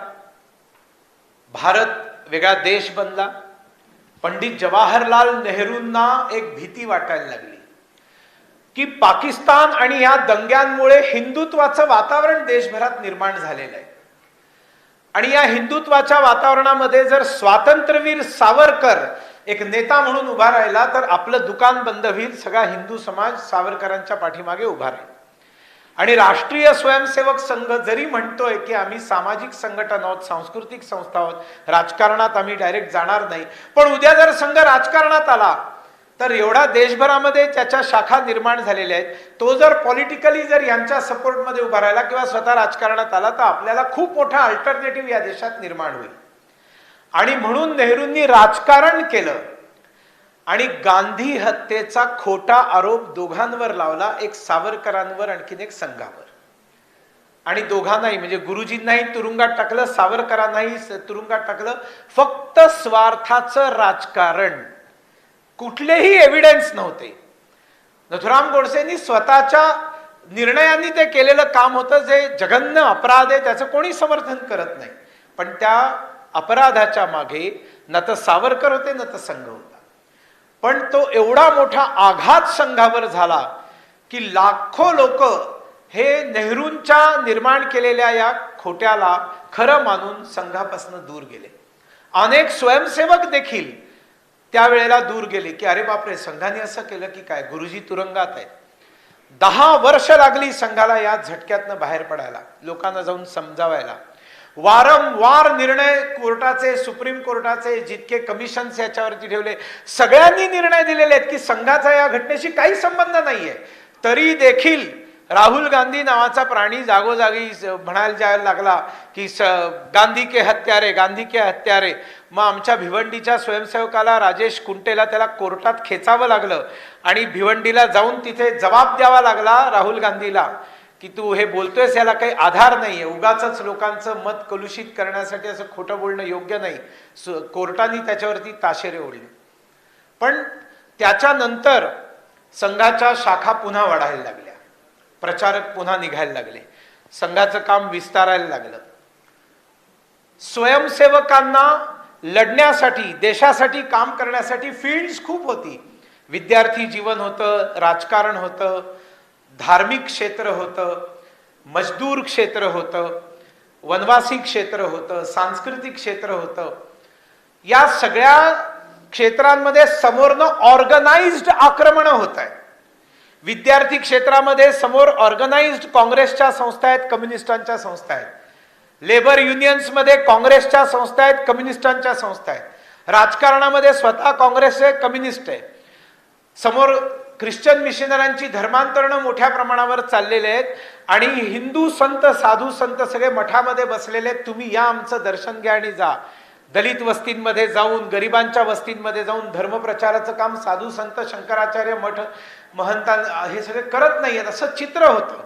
भारत वेगळा देश बनला. पंडित जवाहरलाल नेहरूंना एक भीती वाटायला लागली की पाकिस्तान आणि या दंग्यांमुळे हिंदुत्वाचं वातावरण देशभरात निर्माण झालेलं आहे. आणि या हिंदुत्वाच्या वातावरणामध्ये जर स्वातंत्र्यवीर सावरकर एक नेता म्हणून उभा राहिला तर आपलं दुकान बंद होईल, सगळा हिंदू समाज सावरकरांच्या पाठीमागे उभा राहील. आणि राष्ट्रीय स्वयंसेवक संघ जरी म्हणतोय की आम्ही सामाजिक संघटना आहोत, सांस्कृतिक संस्था आहोत, राजकारणात आम्ही डायरेक्ट जाणार नाही, पण उद्या जर संघ राजकारणात आला तर एवढा देशभरामध्ये त्याच्या शाखा निर्माण झालेल्या आहेत, तो जर पॉलिटिकली जर यांच्या सपोर्टमध्ये उभा राहिला किंवा स्वतः राजकारणात आला तर आपल्याला खूप मोठा अल्टरनेटिव्ह या देशात निर्माण होईल. आणि म्हणून नेहरूंनी राजकारण केलं आणि गांधी हत्येचा खोटा आरोप दोघांवर लावला, एक सावरकरांवर आणखीन एक संघावर. आणि दोघांनाही म्हणजे गुरुजींनाही तुरुंगात टाकलं, सावरकरांनाही तुरुंगात टाकलं. फक्त स्वार्थाचं राजकारण, कुठलेही एव्हिडन्स नव्हते. नथुराम गोडसेंनी स्वतःच्या निर्णयांनी ते केलेलं काम होतं जे जघन्य अपराध आहे, त्याचं कोणी समर्थन करत नाही. पण त्या अपराधाच्या मागे न तर सावरकर होते न तर संघ होता. पण तो एवढा मोठा आघात संघावर झाला की लाखो लोक हे नेहरूंच्या निर्माण केलेल्या या खोट्याला खरं मानून संघापासून दूर गेले. अनेक स्वयंसेवक देखील त्यावेळेला दूर गेले की अरे बापरे, संघाने असं केलं की काय, गुरुजी तुरुंगात आहेत. 10 वर्ष लागली संघाला या झटक्यातनं बाहेर पडायला, लोकांना जाऊन समजावायला. वारंवार निर्णय कोर्टाचे, सुप्रीम कोर्टाचे, जितके कमिशन्स याच्यावरती ठेवले, सगळ्यांनी निर्णय दिलेले आहेत की संघाचा या घटनेशी काही संबंध नाहीये. तरी देखील राहुल गांधी नावाचा प्राणी जागोजागी म्हणायला जायला लागला की गांधी के हत्यारे, गांधी के हत्यारे. मग आमच्या भिवंडीच्या स्वयंसेवकाला राजेश कुंटेला त्याला कोर्टात खेचावं लागलं आणि भिवंडीला जाऊन तिथे जबाब द्यावा लागला राहुल गांधीला की तू हे बोलतोयस याला काही आधार नाहीये, उगाच लोकांचं मत कलुषित करण्यासाठी असं खोटं बोलणं योग्य नाही. कोर्टाने त्याच्यावरती ताशेरे ओढले. पण त्याच्यानंतर संघाच्या शाखा पुन्हा वाढायला लागल्या, प्रचारक पुन्हा निघायला लागले, संघाचं काम विस्तारायला लागलं. स्वयंसेवकांना लढण्यासाठी, देशासाठी काम करण्यासाठी फील्ड्स खूप होती. विद्यार्थी जीवन होतं, राजकारण होतं, धार्मिक क्षेत्र होतं, मजदूर क्षेत्र होतं, वनवासी क्षेत्र होतं, सांस्कृतिक क्षेत्र होतं. या सगळ्या क्षेत्रांमध्ये समोरनं ऑर्गनाइज्ड आक्रमण होत आहे. विद्यार्थी क्षेत्रामध्ये समोर ऑर्गनाइज्ड काँग्रेसच्या संस्था आहेत, कम्युनिस्टांच्या संस्था आहेत. लेबर युनियन्समध्ये काँग्रेसच्या संस्था आहेत, कम्युनिस्टांच्या संस्था आहेत. राजकारणामध्ये स्वतः काँग्रेस आहे, कम्युनिस्ट आहे. समोर ख्रिश्चन मिशनरांची धर्मांतरणं मोठ्या प्रमाणावर चाललेले आहेत आणि हिंदू संत, साधू संत सगळे मठामध्ये बसलेले आहेत. तुम्ही या, आमचं दर्शन घ्या आणि जा. दलित वस्तींमध्ये जाऊन, गरिबांच्या वस्तींमध्ये जाऊन धर्मप्रचाराचं काम साधू संत, शंकराचार्य, मठ महंत हे सगळे करत नाहीयेत, असं चित्र होतं.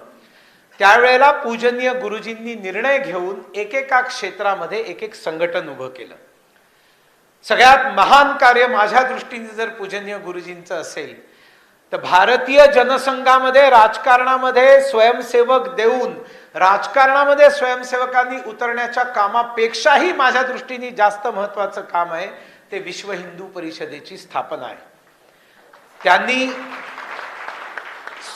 त्यावेळेला पूजनीय गुरुजींनी निर्णय घेऊन एकेका क्षेत्रामध्ये एक एक संघटन उभं केलं. सगळ्यात महान कार्य माझ्या दृष्टीने जर पूजनीय गुरुजींचं असेल तर भारतीय जनसंघामध्ये राजकारणामध्ये स्वयंसेवक देऊन राजकारणामध्ये स्वयंसेवकांनी उतरण्याच्या कामापेक्षाही माझ्या दृष्टीने जास्त महत्वाचं काम आहे ते विश्व हिंदू परिषदेची स्थापना आहे. त्यांनी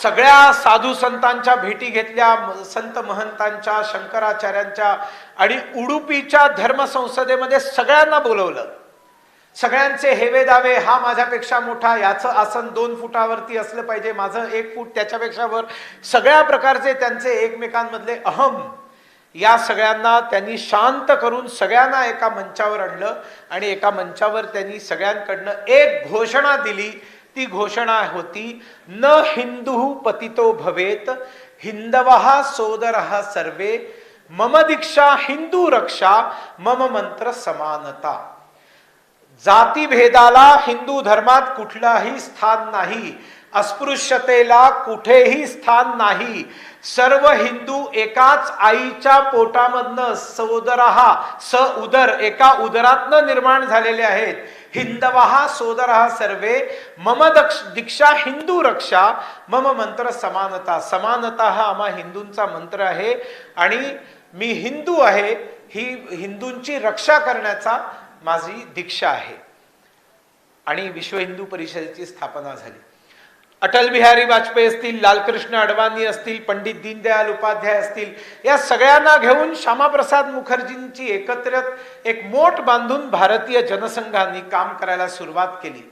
सगळ्या साधू संतांच्या भेटी घेतल्या, संत महंतांच्या, शंकराचार्यांच्या, आणि उडुपीच्या धर्मसंसदेमध्ये सगळ्यांना बोलवलं. सगळ्यांचे हेवे दावे, हा माझ्यापेक्षा मोठा, याचं आसन 2 फुटावरती असलं पाहिजे, माझं 1 फूट त्याच्यापेक्षा वर, सगळ्या प्रकारचे त्यांचे एकमेकांमधले अहम, या सगळ्यांना त्यांनी शांत करून सगळ्यांना एका मंचावर आणलं आणि एका मंचावर त्यांनी सगळ्यांकडनं एक घोषणा दिली. ती घोषणा होती, न हिंदू पतितो भवेत, हिंदवः सोदरः सर्वे, मम दीक्षा हिंदू रक्षा, मम मंत्र समानता. जातीभेदाला हिंदू धर्मात कुठलाही स्थान नाही, अस्पृश्यतेला कुठेही स्थान नाही. सर्व हिंदू एकाच आईच्या पोटामधनं सोदरहा, स उदर, एका उदरातनं निर्माण झालेले आहेत. हिंदवः सोदरः सर्वे, मम दीक्षा हिंदू रक्षा, मम मंत्र समानता. समानता हा आम्हा हिंदूंचा मंत्र आहे आणि मी हिंदू आहे, ही हिंदूंची रक्षा करण्याचा माझी दीक्षा आहे. आणि विश्व हिंदू परिषदेची स्थापना झाली. अटल बिहारी वाजपेयी असतील, लालकृष्ण अडवाणी असतील, पंडित दीनदयाल उपाध्याय असतील, या सगळ्यांना घेऊन श्यामाप्रसाद मुखर्जींची एकत्रित एक मोठ बांधून भारतीय जनसंघाने काम करायला सुरुवात केली.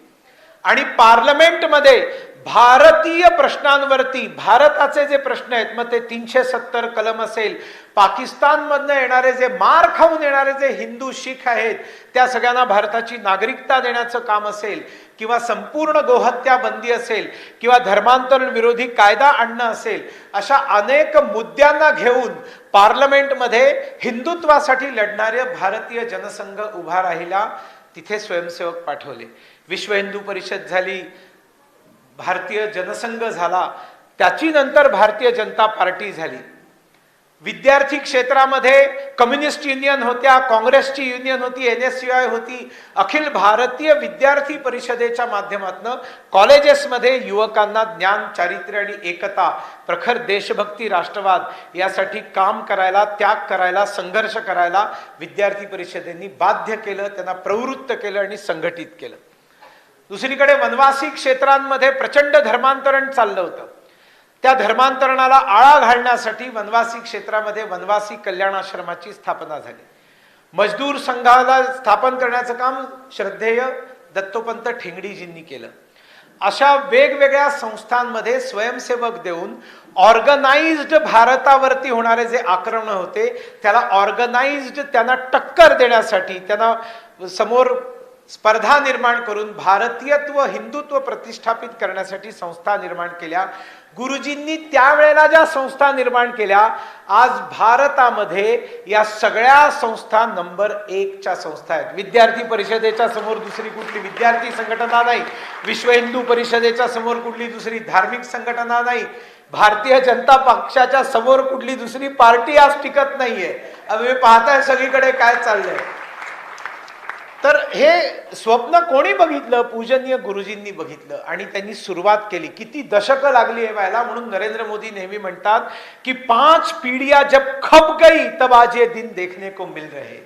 आणि पार्लमेंटमध्ये भारतीय प्रश्नांवरती, भारताचे जे प्रश्न आहेत, मग ते 370 कलम असेल, पाकिस्तानमधनं येणारे जे मार खाऊन येणारे जे हिंदू शीख आहेत त्या सगळ्यांना भारताची नागरिकता देण्याचं काम असेल, किंवा संपूर्ण गोहत्या बंदी असेल, किंवा धर्मांतरण विरोधी कायदा आणणं असेल, अशा अनेक मुद्द्यांना घेऊन पार्लमेंटमध्ये हिंदुत्वासाठी लढणारे भारतीय जनसंघ उभा राहिला. तिथे स्वयंसेवक पाठवले. विश्व हिंदू परिषद झाली, भारतीय जनसंघ झाला, त्याची नंतर भारतीय जनता पार्टी झाली. विद्यार्थी क्षेत्रामध्ये कम्युनिस्ट युनियन होत्या, काँग्रेसची युनियन होती, NSUI होती. अखिल भारतीय विद्यार्थी परिषदेच्या माध्यमातून कॉलेजेसमध्ये युवकांना ज्ञान, चारित्र्य आणि एकता, प्रखर देशभक्ती, राष्ट्रवाद यासाठी काम करायला, त्याग करायला, संघर्ष करायला विद्यार्थी परिषदेने बाध्य केलं, त्यांना प्रवृत्त केलं आणि संघटित केलं. दुसरीकडे वनवासी क्षेत्रांमध्ये प्रचंड धर्मांतरण चाललं होतं. त्या धर्मांतरणाला आळा घालण्यासाठी वनवासी क्षेत्रामध्ये वनवासी कल्याण आश्रमाची स्थापना झाली. मजदूर संघाला स्थापन करण्याचं काम श्रद्धेय दत्तोपंत ठेंगडीजींनी केलं. अशा वेगवेगळ्या संस्थांमध्ये स्वयंसेवक देऊन ऑर्गनाइज्ड भारतावरती होणारे जे आक्रमण होते त्याला ऑर्गनाइज्ड त्यांना टक्कर देण्यासाठी, त्यांना समोर स्पर्धा निर्माण करून भारतीयत्व हिंदुत्व प्रतिष्ठापित करण्यासाठी संस्था निर्माण केल्या. गुरुजींनी त्यावेळेला ज्या संस्था निर्माण केल्या, आज भारतामध्ये या सगळ्या संस्था नंबर 1 च्या संस्था आहेत. विद्यार्थी परिषदेच्या समोर दुसरी कुठली विद्यार्थी संघटना नाही, विश्व हिंदू परिषदेच्या समोर कुठली दुसरी धार्मिक संघटना नाही, भारतीय जनता पक्षाच्या समोर कुठली दुसरी पार्टी आज टिकत नाहीये. तुम्ही पाहताय सगळीकडे काय चाललंय. तर हे स्वप्न कोणी बघितलं? पूजनीय गुरुजींनी बघितलं आणि त्यांनी सुरुवात केली. किती दशकं लागली हे व्हायला. म्हणून नरेंद्र मोदी नेहमी म्हणतात की 5 पिढियां जब खप गई तब आज ये दिन देखने को मिल रहे.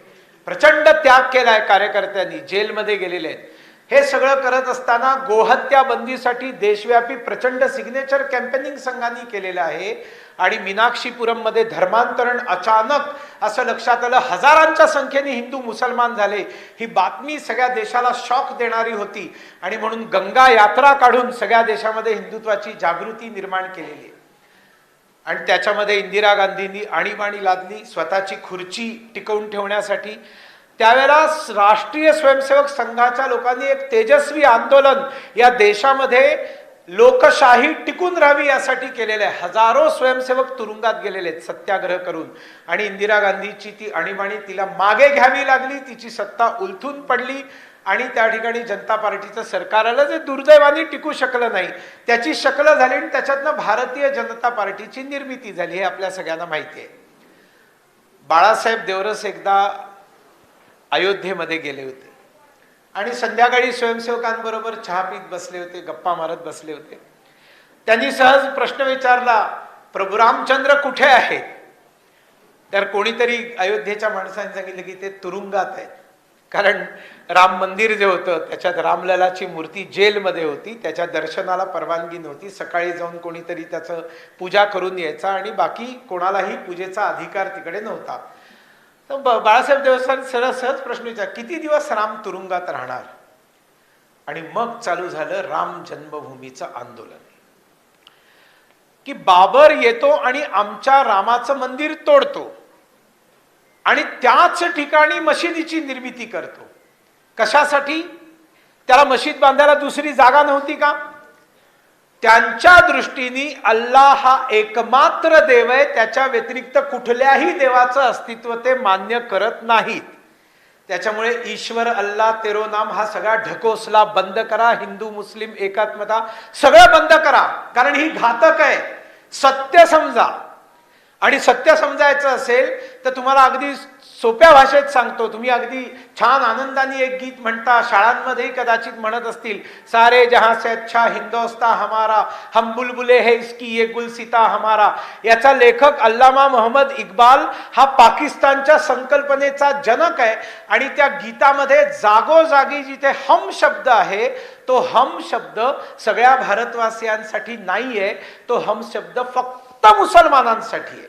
प्रचंड त्याग केलाय कार्यकर्त्यांनी, जेलमध्ये गेलेले आहेत. हे सगळं करत असताना गोहत्या बंदीसाठी देशव्यापी प्रचंड सिग्नेचर कॅम्पेनिंग संघांनी केलेलं आहे. आणि मीनाक्षीपुरम मध्ये धर्मांतरण अचानक असं लक्षात आलं, हजारांच्या संख्येने हिंदू मुसलमान झाले. ही बातमी सगळ्या देशाला शॉक देणारी होती आणि म्हणून गंगा यात्रा काढून सगळ्या देशामध्ये हिंदुत्वाची जागृती निर्माण केलेली. आणि त्याच्यामध्ये इंदिरा गांधींनी आणीबाणी लादली स्वतःची खुर्ची टिकवून ठेवण्यासाठी. त्यावेळेला राष्ट्रीय स्वयंसेवक संघाच्या लोकांनी एक तेजस्वी आंदोलन या देशामध्ये लोकशाही टिकून राहावी यासाठी केलेले आहे. हजारो स्वयंसेवक तुरुंगात गेलेले आहेत सत्याग्रह करून. आणि इंदिरा गांधीची ती आणीबाणी तिला मागे घ्यावी लागली, तिची सत्ता उलथून पडली आणि त्या ठिकाणी जनता पार्टीचं सरकार आलं जे दुर्दैवाने टिकू शकलं नाही. त्याची शक्ल झाली आणि त्याच्यातनं भारतीय जनता पार्टीची निर्मिती झाली. हे आपल्या सगळ्यांना माहिती आहे. बाळासाहेब देवरस एकदा अयोध्येमध्ये गेले होते आणि संध्याकाळी स्वयंसेवकांबरोबर चहा पीत बसले होते, गप्पा मारत बसले होते. त्यांनी सहज प्रश्न विचारला, प्रभू रामचंद्र कुठे आहेत? तर कोणीतरी अयोध्येच्या माणसांनी सांगितलं की ते तुरुंगात आहेत. कारण राम मंदिर जे होतं त्याच्यात रामललाची मूर्ती जेलमध्ये होती, त्याच्या दर्शनाला परवानगी नव्हती. सकाळी जाऊन कोणीतरी त्याचं पूजा करून यायचा आणि बाकी कोणालाही पूजेचा अधिकार तिकडे नव्हता. तर बाळासाहेब देवस्थान सहज प्रश्न विचार, किती दिवस राम तुरुंगात राहणार? आणि मग चालू झालं राम जन्मभूमीचं आंदोलन की बाबर येतो आणि आमच्या रामाचं मंदिर तोडतो आणि त्याच ठिकाणी मशिदीची निर्मिती करतो. कशासाठी? त्याला मशीद बांधायला दुसरी जागा नव्हती का? त्यांच्या दृष्टीने अल्लाह हा एकमात्र देव आहे, त्याच्या व्यतिरिक्त कुठल्याही देवाचं अस्तित्व ते मान्य करत नाहीत. त्याच्यामुळे ईश्वर अल्लाह तेरो नाम हा सगळा ढकोसला बंद करा. हिंदू मुस्लिम एकात्मता सगळं बंद करा, कारण ही घातक आहे. सत्य समजा. आणि सत्य समजायचं असेल तर तुम्हाला अगदी सोप्या भाषेत सांगतो. तुम्ही अगदी छान आनंदाने एक गीत म्हणता, शाळांमध्ये कदाचित म्हणत असतील, सारे जहां से अच्छा हिंदोस्तां हमारा, हम बुलबुले है इसकी ये गुलसिता हमारा. याचा लेखक अल्लामा मोहम्मद इक्बाल हा पाकिस्तानच्या संकल्पनेचा जनक आहे. आणि त्या गीतामध्ये जागोजागी जिथे हम शब्द आहे तो हम शब्द सगळ्या भारतवासियांसाठी नाहीये, तो हम शब्द फक्त मुसलमानांसाठी आहे.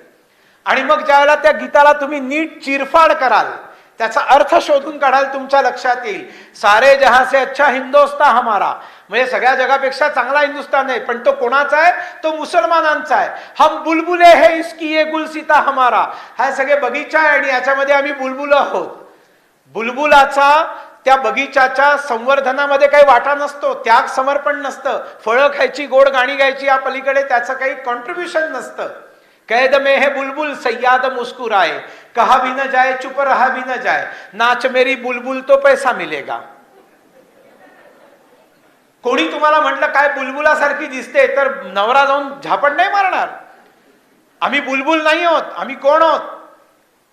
आणि मग ज्यावेळेला त्या गीताला तुम्ही नीट चिरफाड कराल, त्याचा अर्थ शोधून काढाल, तुमच्या लक्षात येईल सारे जहां से अच्छा हिंदोस्तां हमारा, म्हणजे सगळ्या जगापेक्षा चांगला हिंदुस्तान आहे. पण तो कोणाचा आहे? तो मुसलमानांचा आहे. हम बुलबुले है इसकी ये गुलसिता हमारा, हा सगळे बगीचा आहे आणि याच्यामध्ये आम्ही बुलबुल आहोत. बुलबुलाचा त्या बगीचाच्या संवर्धनामध्ये काही वाटा नसतो, त्याग समर्पण नसतं, फळं खायची, गोड गाणी गायची, या पलीकडे त्याचं काही कॉन्ट्रीब्युशन नसतं. कैद में है बुलबुल सय्याद मुस्कुराए, कहा भी न जाए चुप रहा भी न जाए, नाच मेरी बुलबुल तो पैसा मिलेगा. कोणी तुम्हाला म्हटलं काय बुलबुलासारखी दिसते तर नवरा जाऊन झापड नाही मारणार. आम्ही बुलबुल नाही आहोत. आम्ही कोण आहोत?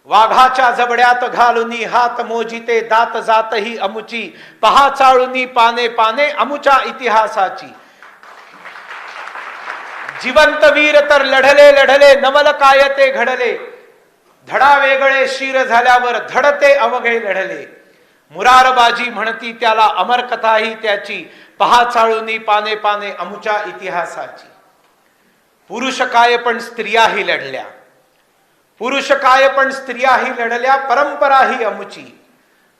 वाघाच्या जबड्यात घालुनी हात मोजिते, दात जात ही अमुची, पहा चाळुनी पाने पाने अमुच्या इतिहासाची. जिवंत वीर तर लढले लढले, नवल काय ते घडले, धडा वेगळे शिर झाल्यावर धडते अवघे लढले. मुरारबाजी म्हणती त्याला, अमर कथाही त्याची, पहा चाळुनी पाने पाने अमुच्या इतिहासाची. पुरुष काय पण स्त्रियाही लढल्या, पुरुष काय पण स्त्रियाही लढल्या, परंपरा ही अमुची,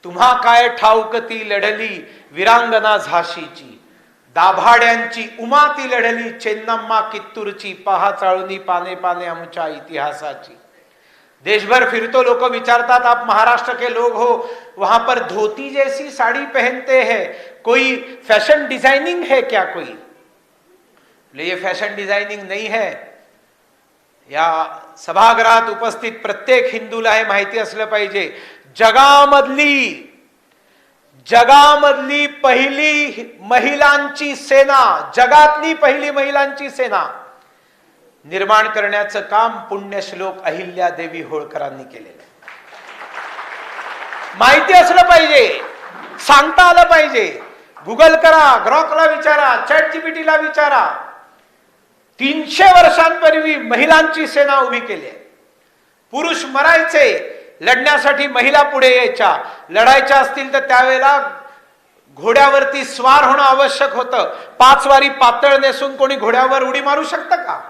तुम्हा काय ठाऊक ती लढली विरांगना झाशीची, दाभाड्यांची उमा ती लढली चेन्नम्मा कित्तूरची, पहा चाळूनी पाने पाने अमुच्या इतिहासाची। देशभर फिरतो, लोग विचारतात आप महाराष्ट्र के लोग हो, वहां पर धोती जैसी साड़ी पहनते हैं, कोई फैशन डिजाइनिंग है क्या? कोई ये फैशन डिजाइनिंग नहीं है। या सभागृहात उपस्थित प्रत्येक हिंदूला हे माहिती असलं पाहिजे, जगामधली पहिली महिलांची सेना, जगातली पहिली महिलांची सेना निर्माण करण्याचं काम पुण्यश्लोक अहिल्यादेवी होळकरांनी केलेलं आहे। माहिती असलं पाहिजे, सांगता आलं पाहिजे। गुगल करा, ग्रॉकला विचारा, चॅट जीपीटीला विचारा। 300 वर्षांपूर्वी महिलांची सेना उभी केली आहे। पुरुष मरायचे लढण्यासाठी, महिला पुढे यायच्या, लढायच्या असतील तर त्यावेळेला घोड्यावरती स्वार होणं आवश्यक होतं। 5 वारी पातळ नेसून कोणी घोड्यावर उडी मारू शकतं का?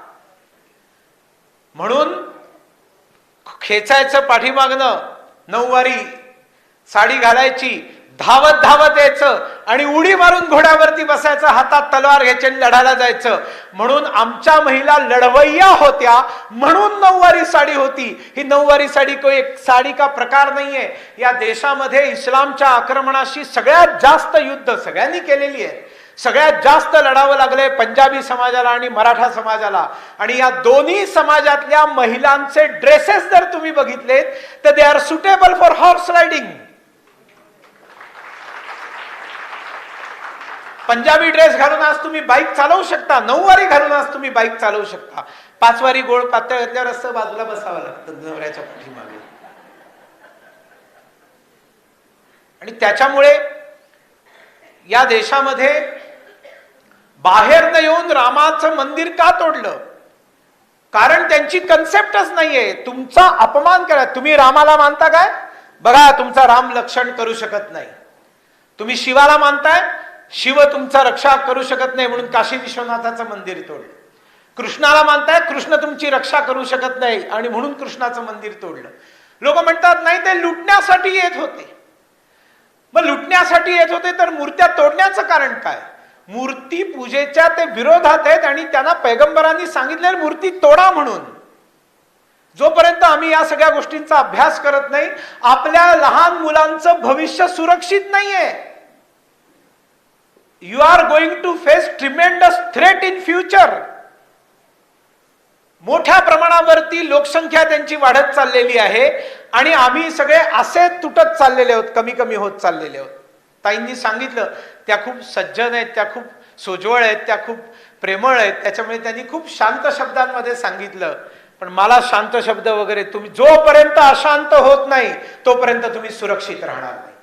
म्हणून खेचायचं पाठीमागनं, 9 वारी साडी घालायची, धावत धावत यायचं आणि उडी मारून घोड्यावरती बसायचं, हातात तलवार घ्यायची आणि लढायला जायचं। म्हणून आमच्या महिला लढवय्या होत्या, म्हणून 9 वारी साडी होती। ही 9 वारी साडी कोई एक साडी का प्रकार नाहीये। या देशामध्ये इस्लामच्या आक्रमणाशी सगळ्यात जास्त युद्ध सगळ्यांनी केलेली आहे। सगळ्यात जास्त लढावं लागलंय पंजाबी समाजाला आणि मराठा समाजाला। आणि या दोन्ही समाजातल्या महिलांचे ड्रेसेस जर तुम्ही बघितलेत तर they are suitable for horse riding. Punjabi dress घालून आज तुम्ही बाईक चालवू शकता, 9 वारी घालून आज तुम्ही बाईक चालवू शकता। 5 वारी गोळ पातळ घातल्यावर असं बाजूला बसावं लागतं नवऱ्याच्या पाठीमागे। आणि त्याच्यामुळे या देशामध्ये बाहेरनं येऊन रामाचं मंदिर का तोडलं? कारण त्यांची कन्सेप्टच नाहीये। तुमचा अपमान करा। तुम्ही रामाला मानता काय? बघा, तुमचा राम लक्षण करू शकत नाही। तुम्ही शिवाला मानताय, शिव तुमचा रक्षा करू शकत नाही म्हणून काशी विश्वनाथाचं मंदिर तोडलं। कृष्णाला मानताय, कृष्ण तुमची रक्षा करू शकत नाही आणि म्हणून कृष्णाचं मंदिर तोडलं। लोक म्हणतात नाही, ते लुटण्यासाठी येत होते। मग लुटण्यासाठी येत होते तर मूर्त्या तोडण्याचं कारण काय? मूर्ती पूजेच्या ते विरोधात आहेत आणि त्यांना पैगंबरांनी सांगितले मूर्ती तोडा म्हणून। जोपर्यंत आम्ही या सगळ्या गोष्टींचा अभ्यास करत नाही, आपल्या लहान मुलांचं भविष्य सुरक्षित नाहीये। You are going to face tremendous threat in future. मोठ्या प्रमाणावरती लोकसंख्या त्यांची वाढत चाललेली आहे आणि आम्ही सगळे असे तुटत चाललेले आहोत, कमी कमी होत चाललेले आहोत। ताईंनी सांगितलं, त्या खूप सज्जन आहेत, त्या खूप सोजवळ आहेत, त्या खूप प्रेमळ आहेत, त्याच्यामुळे त्यांनी खूप शांत शब्दांमध्ये सांगितलं। पण मला शांत शब्द वगैरे, तुम्ही जोपर्यंत अशांत होत नाही तोपर्यंत तुम्ही सुरक्षित राहणार नाही।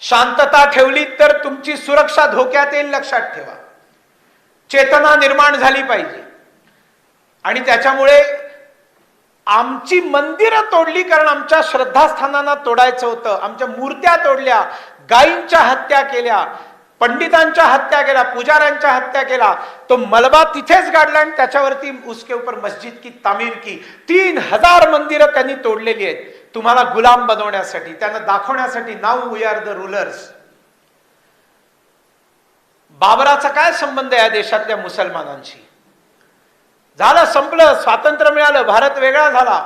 शांतता ठेवली तर तुमची सुरक्षा धोक्यात येईल, लक्षात ठेवा। चेतना निर्माण झाली पाहिजे आणि त्याच्यामुळे आमची मंदिरं तोडली कारण आमच्या श्रद्धास्थानांना तोडायचं होतं। आमच्या मूर्त्या तोडल्या, गायींच्या हत्या केल्या, पंडितांच्या हत्या केल्या, पुजाऱ्यांच्या हत्या केला, तो मलबा तिथेच गाडला आणि त्याच्यावरती उसके ऊपर मस्जिद की तामीर की। 3000 मंदिरं त्यांनी तोडलेली आहेत तुम्हाला गुलाम बनवण्यासाठी, त्यांना दाखवण्यासाठी now we are the rulers. बाबराचा काय संबंध आहे या देशातल्या मुसलमानांशी? झालं, संपलं, स्वातंत्र्य मिळालं, भारत वेगळा झाला।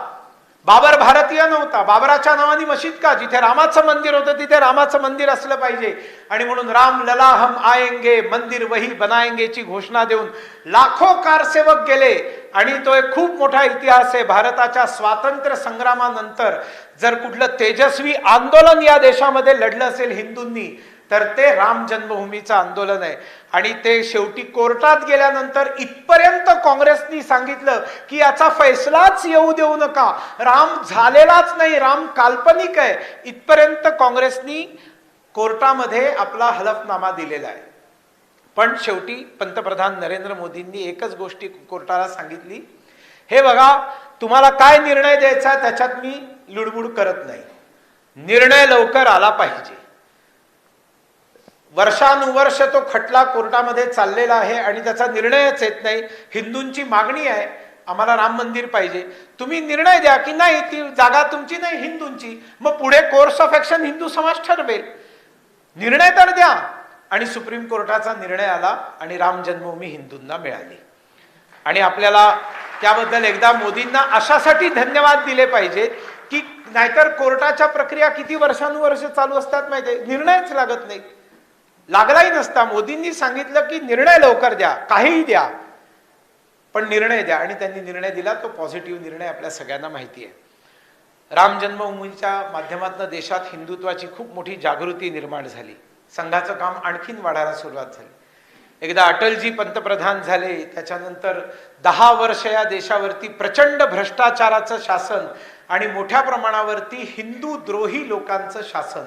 बाबर भारतीय नव्हता। बाबराच्या नावाने मशीद का? जिथे रामाचं मंदिर होतं तिथे रामाचं मंदिर असलं पाहिजे आणि म्हणून राम लला हम आएंगे, मंदिर वही बनाएंगेची घोषणा देऊन लाखो कारसेवक गेले। आणि तो एक खूप मोठा इतिहास आहे। भारताच्या स्वातंत्र्य संग्रामानंतर जर कुठलं तेजस्वी आंदोलन या देशामध्ये लढलं असेल हिंदूंनी तर ते राम जन्मभूमीचं आंदोलन आहे। आणि ते शेवटी कोर्टात गेल्यानंतर इथपर्यंत काँग्रेसनी सांगितलं की याचा फैसलाच येऊ देऊ नका, राम झालेलाच नाही, राम काल्पनिक आहे। इथपर्यंत काँग्रेसनी कोर्टामध्ये आपला हलफनामा दिलेला आहे। पण शेवटी पंतप्रधान नरेंद्र मोदींनी एकच गोष्टी कोर्टाला सांगितली, हे बघा, तुम्हाला काय निर्णय द्यायचा त्याच्यात मी लुडबुड करत नाही, निर्णय लवकर आला पाहिजे। वर्षानुवर्ष तो खटला कोर्टामध्ये चाललेला आहे आणि त्याचा निर्णयच येत नाही. हिंदूंची मागणी आहे आम्हाला राम मंदिर पाहिजे, तुम्ही निर्णय द्या की नाही ती जागा तुमची नाही हिंदूंची, मग पुढे कोर्स ऑफ ऍक्शन हिंदू समाज ठरवेल, निर्णय तर द्या. आणि सुप्रीम कोर्टाचा निर्णय आला आणि राम जन्मभूमी हिंदूंना मिळाली. आणि आपल्याला त्याबद्दल एकदा मोदींना अशासाठी धन्यवाद दिले पाहिजेत की नाहीतर कोर्टाच्या प्रक्रिया किती वर्षानुवर्ष चालू असतात माहितीये, निर्णयच लागत नाही. लागलाही नसता. मोदींनी सांगितलं की निर्णय लवकर द्या, काहीही द्या पण निर्णय द्या, आणि त्यांनी निर्णय दिला. तो पॉझिटिव्ह निर्णय आपल्या सगळ्यांना माहिती आहे. राम जन्मभूमीच्या माध्यमातून देशात हिंदुत्वाची खूप मोठी जागृती निर्माण झाली. संघाचं काम आणखीन वाढायला सुरुवात झाली. एकदा अटलजी पंतप्रधान झाले, त्याच्यानंतर 10 वर्ष या देशावरती प्रचंड भ्रष्टाचाराचं शासन आणि मोठ्या प्रमाणावरती हिंदू द्रोही लोकांचं शासन.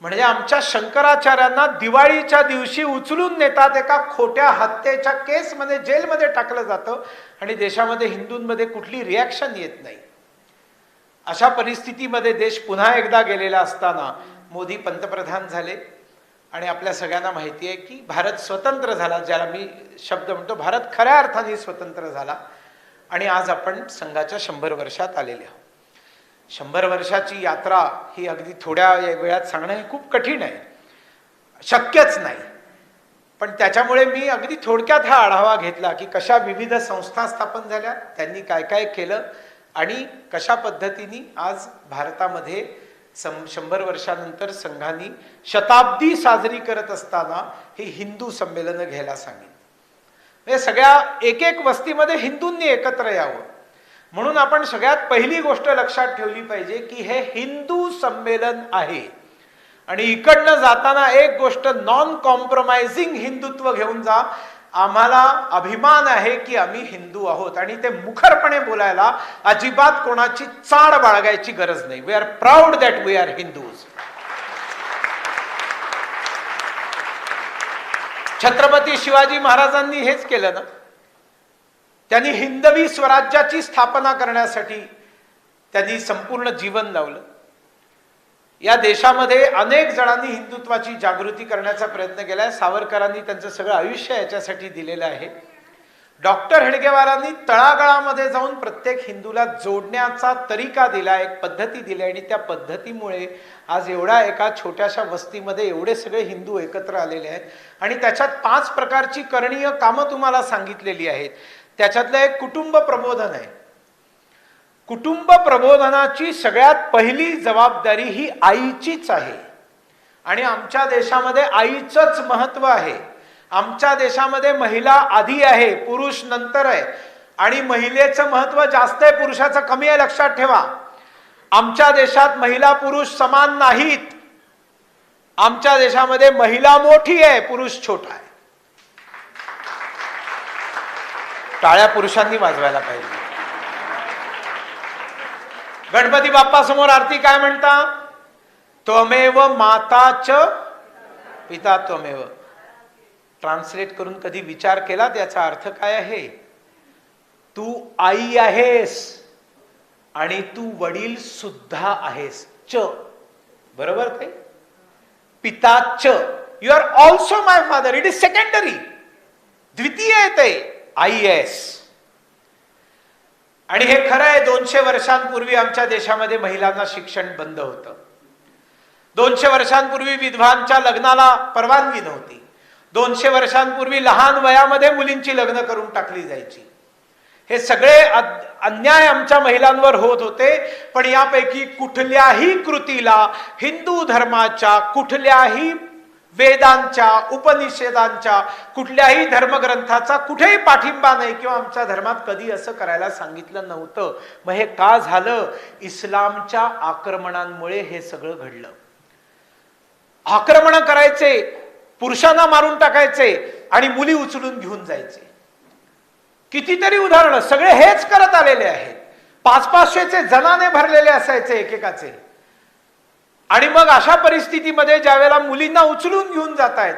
म्हणजे आमच्या शंकराचार्यांना दिवाळीच्या दिवशी उचलून नेतात, एका खोट्या हत्येच्या केसमध्ये जेलमध्ये टाकलं जातं आणि देशामध्ये हिंदूंमध्ये कुठली रिॲक्शन येत नाही. अशा परिस्थितीमध्ये देश पुन्हा एकदा गेलेला असताना मोदी पंतप्रधान झाले आणि आपल्या सगळ्यांना माहिती आहे की भारत स्वतंत्र झाला, ज्याला मी शब्द म्हणतो भारत खऱ्या अर्थाने स्वतंत्र झाला. आणि आज आपण संघाच्या 100 वर्षात आलेले आहोत. 100 वर्षाची यात्रा ही अगदी थोड्या वेळात सांगणं हे खूप कठीण आहे, शक्यच नाही. पण त्याच्यामुळे मी अगदी थोडक्यात हा आढावा घेतला की कशा विविध संस्था स्थापन झाल्या, त्यांनी काय काय केलं आणि कशा पद्धतीने आज भारतामध्ये 100 वर्षानंतर संघाने शताब्दी साजरी करत असताना हे हिंदू संमेलन घ्यायला सांगितलं. म्हणजे सगळ्या एक एक वस्तीमध्ये हिंदूंनी एकत्र यावं. म्हणून आपण सगळ्यात पहिली गोष्ट लक्षात ठेवली पाहिजे की हे हिंदू संमेलन आहे. आणि इकडनं जाताना एक गोष्ट, नॉन कॉम्प्रोमाइजिंग हिंदुत्व घेऊन जा. आम्हाला अभिमान आहे की आम्ही हिंदू आहोत आणि ते मुखरपणे बोलायला अजिबात कोणाची चाड बाळगायची गरज नाही. We are proud that we are Hindus. Chhatrapati Shivaji महाराजांनी हेच केलं ना. त्यांनी हिंदवी स्वराज्याची स्थापना करण्यासाठी त्यांनी संपूर्ण जीवन लावलं. या देशामध्ये अनेक जणांनी हिंदुत्वाची जागृती करण्याचा प्रयत्न केलाय. सावरकरांनी त्यांचं सगळं आयुष्य याच्यासाठी दिलेलं आहे. डॉक्टर हेडगेवारांनी तळागाळामध्ये जाऊन प्रत्येक हिंदूला जोडण्याचा तरीका दिला, एक पद्धती दिली आणि त्या पद्धतीमुळे आज एवढ्या एका छोट्याशा वस्तीमध्ये एवढे सगळे हिंदू एकत्र आलेले आहेत. आणि त्याच्यात 5 प्रकारची करणीय कामं तुम्हाला सांगितलेली आहेत. त्याच्यातलं एक कुटुंब प्रबोधन आहे. कुटुंब प्रबोधनाची सगळ्यात पहिली जबाबदारी ही आईचीच आहे. आणि आमच्या देशामध्ये आईचंच महत्व आहे. आमच्या देशामध्ये महिला आधी आहे, पुरुष नंतर आहे. आणि महिलेचं महत्व जास्त आहे, पुरुषाचं कमी आहे, लक्षात ठेवा. आमच्या देशात महिला पुरुष समान नाहीत. आमच्या देशामध्ये महिला मोठी आहे, पुरुष छोटा आहे. टाळ्या पुरुषांनी वाजवायला पाहिजे. गणपती बाप्पा समोर आरती काय म्हणता? त्वमेव माताच पिता त्वमेव. ट्रान्सलेट करून कधी विचार केला त्याचा अर्थ काय आहे? तू आई आहेस आणि तू वडील सुद्धा आहेस. च बरोबर काय? पिता च. You are also my father. It is secondary. द्वितीय येते आई आहेस. आणि हे खरं आहे, 200 वर्षांपूर्वी आमच्या देशामध्ये महिलांना शिक्षण बंद होतं. 200 वर्षांपूर्वी विधवांच्या लग्नाला परवानगी नव्हती. 200 वर्षांपूर्वी लहान वयामध्ये मुलींची लग्न करून टाकली जायची. हे सगळे अन्याय आमच्या महिलांवर होत होते. पण यापैकी कुठल्याही कृतीला हिंदू धर्माच्या, कुठल्याही वेदांच्या, उपनिषदांच्या, कुठल्याही धर्मग्रंथाचा कुठेही पाठिंबा नाही किंवा आमच्या धर्मात कधी असं करायला सांगितलं नव्हतं. मग हे का झालं? इस्लामच्या आक्रमणांमुळे हे सगळं घडलं. आक्रमण करायचे, पुरुषांना मारून टाकायचे आणि मुली उचलून घेऊन जायचे. कितीतरी उदाहरणं, सगळे हेच करत आलेले आहेत. 500-500चे जनाने भरलेले असायचे एकेकाचे. आणि मग अशा परिस्थितीमध्ये ज्या वेळेला मुलींना उचलून घेऊन जात आहेत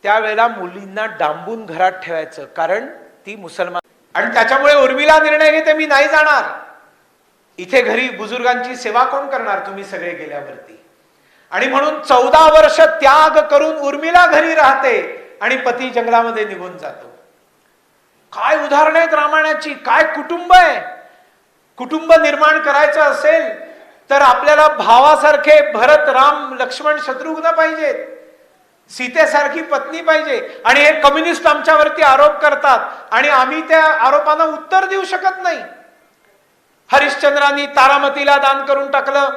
त्यावेळेला मुलींना डांबून घरात ठेवायचं, कारण ती मुसलमान. आणि त्याच्यामुळे उर्मिला निर्णय घेते, मी नाही जाणार. इथे घरी बुजुर्गांची सेवा कोण करणार तुम्ही सगळे गेल्यावरती? आणि म्हणून 14 वर्ष त्याग करून उर्मिला घरी राहते आणि पती जंगलामध्ये निघून जातो. काय उदाहरण आहेत रामायणाची, काय कुटुंब आहे. कुटुंब निर्माण करायचं असेल तर आपल्याला भावासारखे भरत, राम, लक्ष्मण, शत्रुघ्न पाहिजेत. सीतेसारखी पत्नी पाहिजे. आणि हे कम्युनिस्ट आमच्यावरती आरोप करतात आणि आम्ही त्या आरोपांना उत्तर देऊ शकत नाही. हरिश्चंद्रांनी तारामतीला दान करून टाकलं.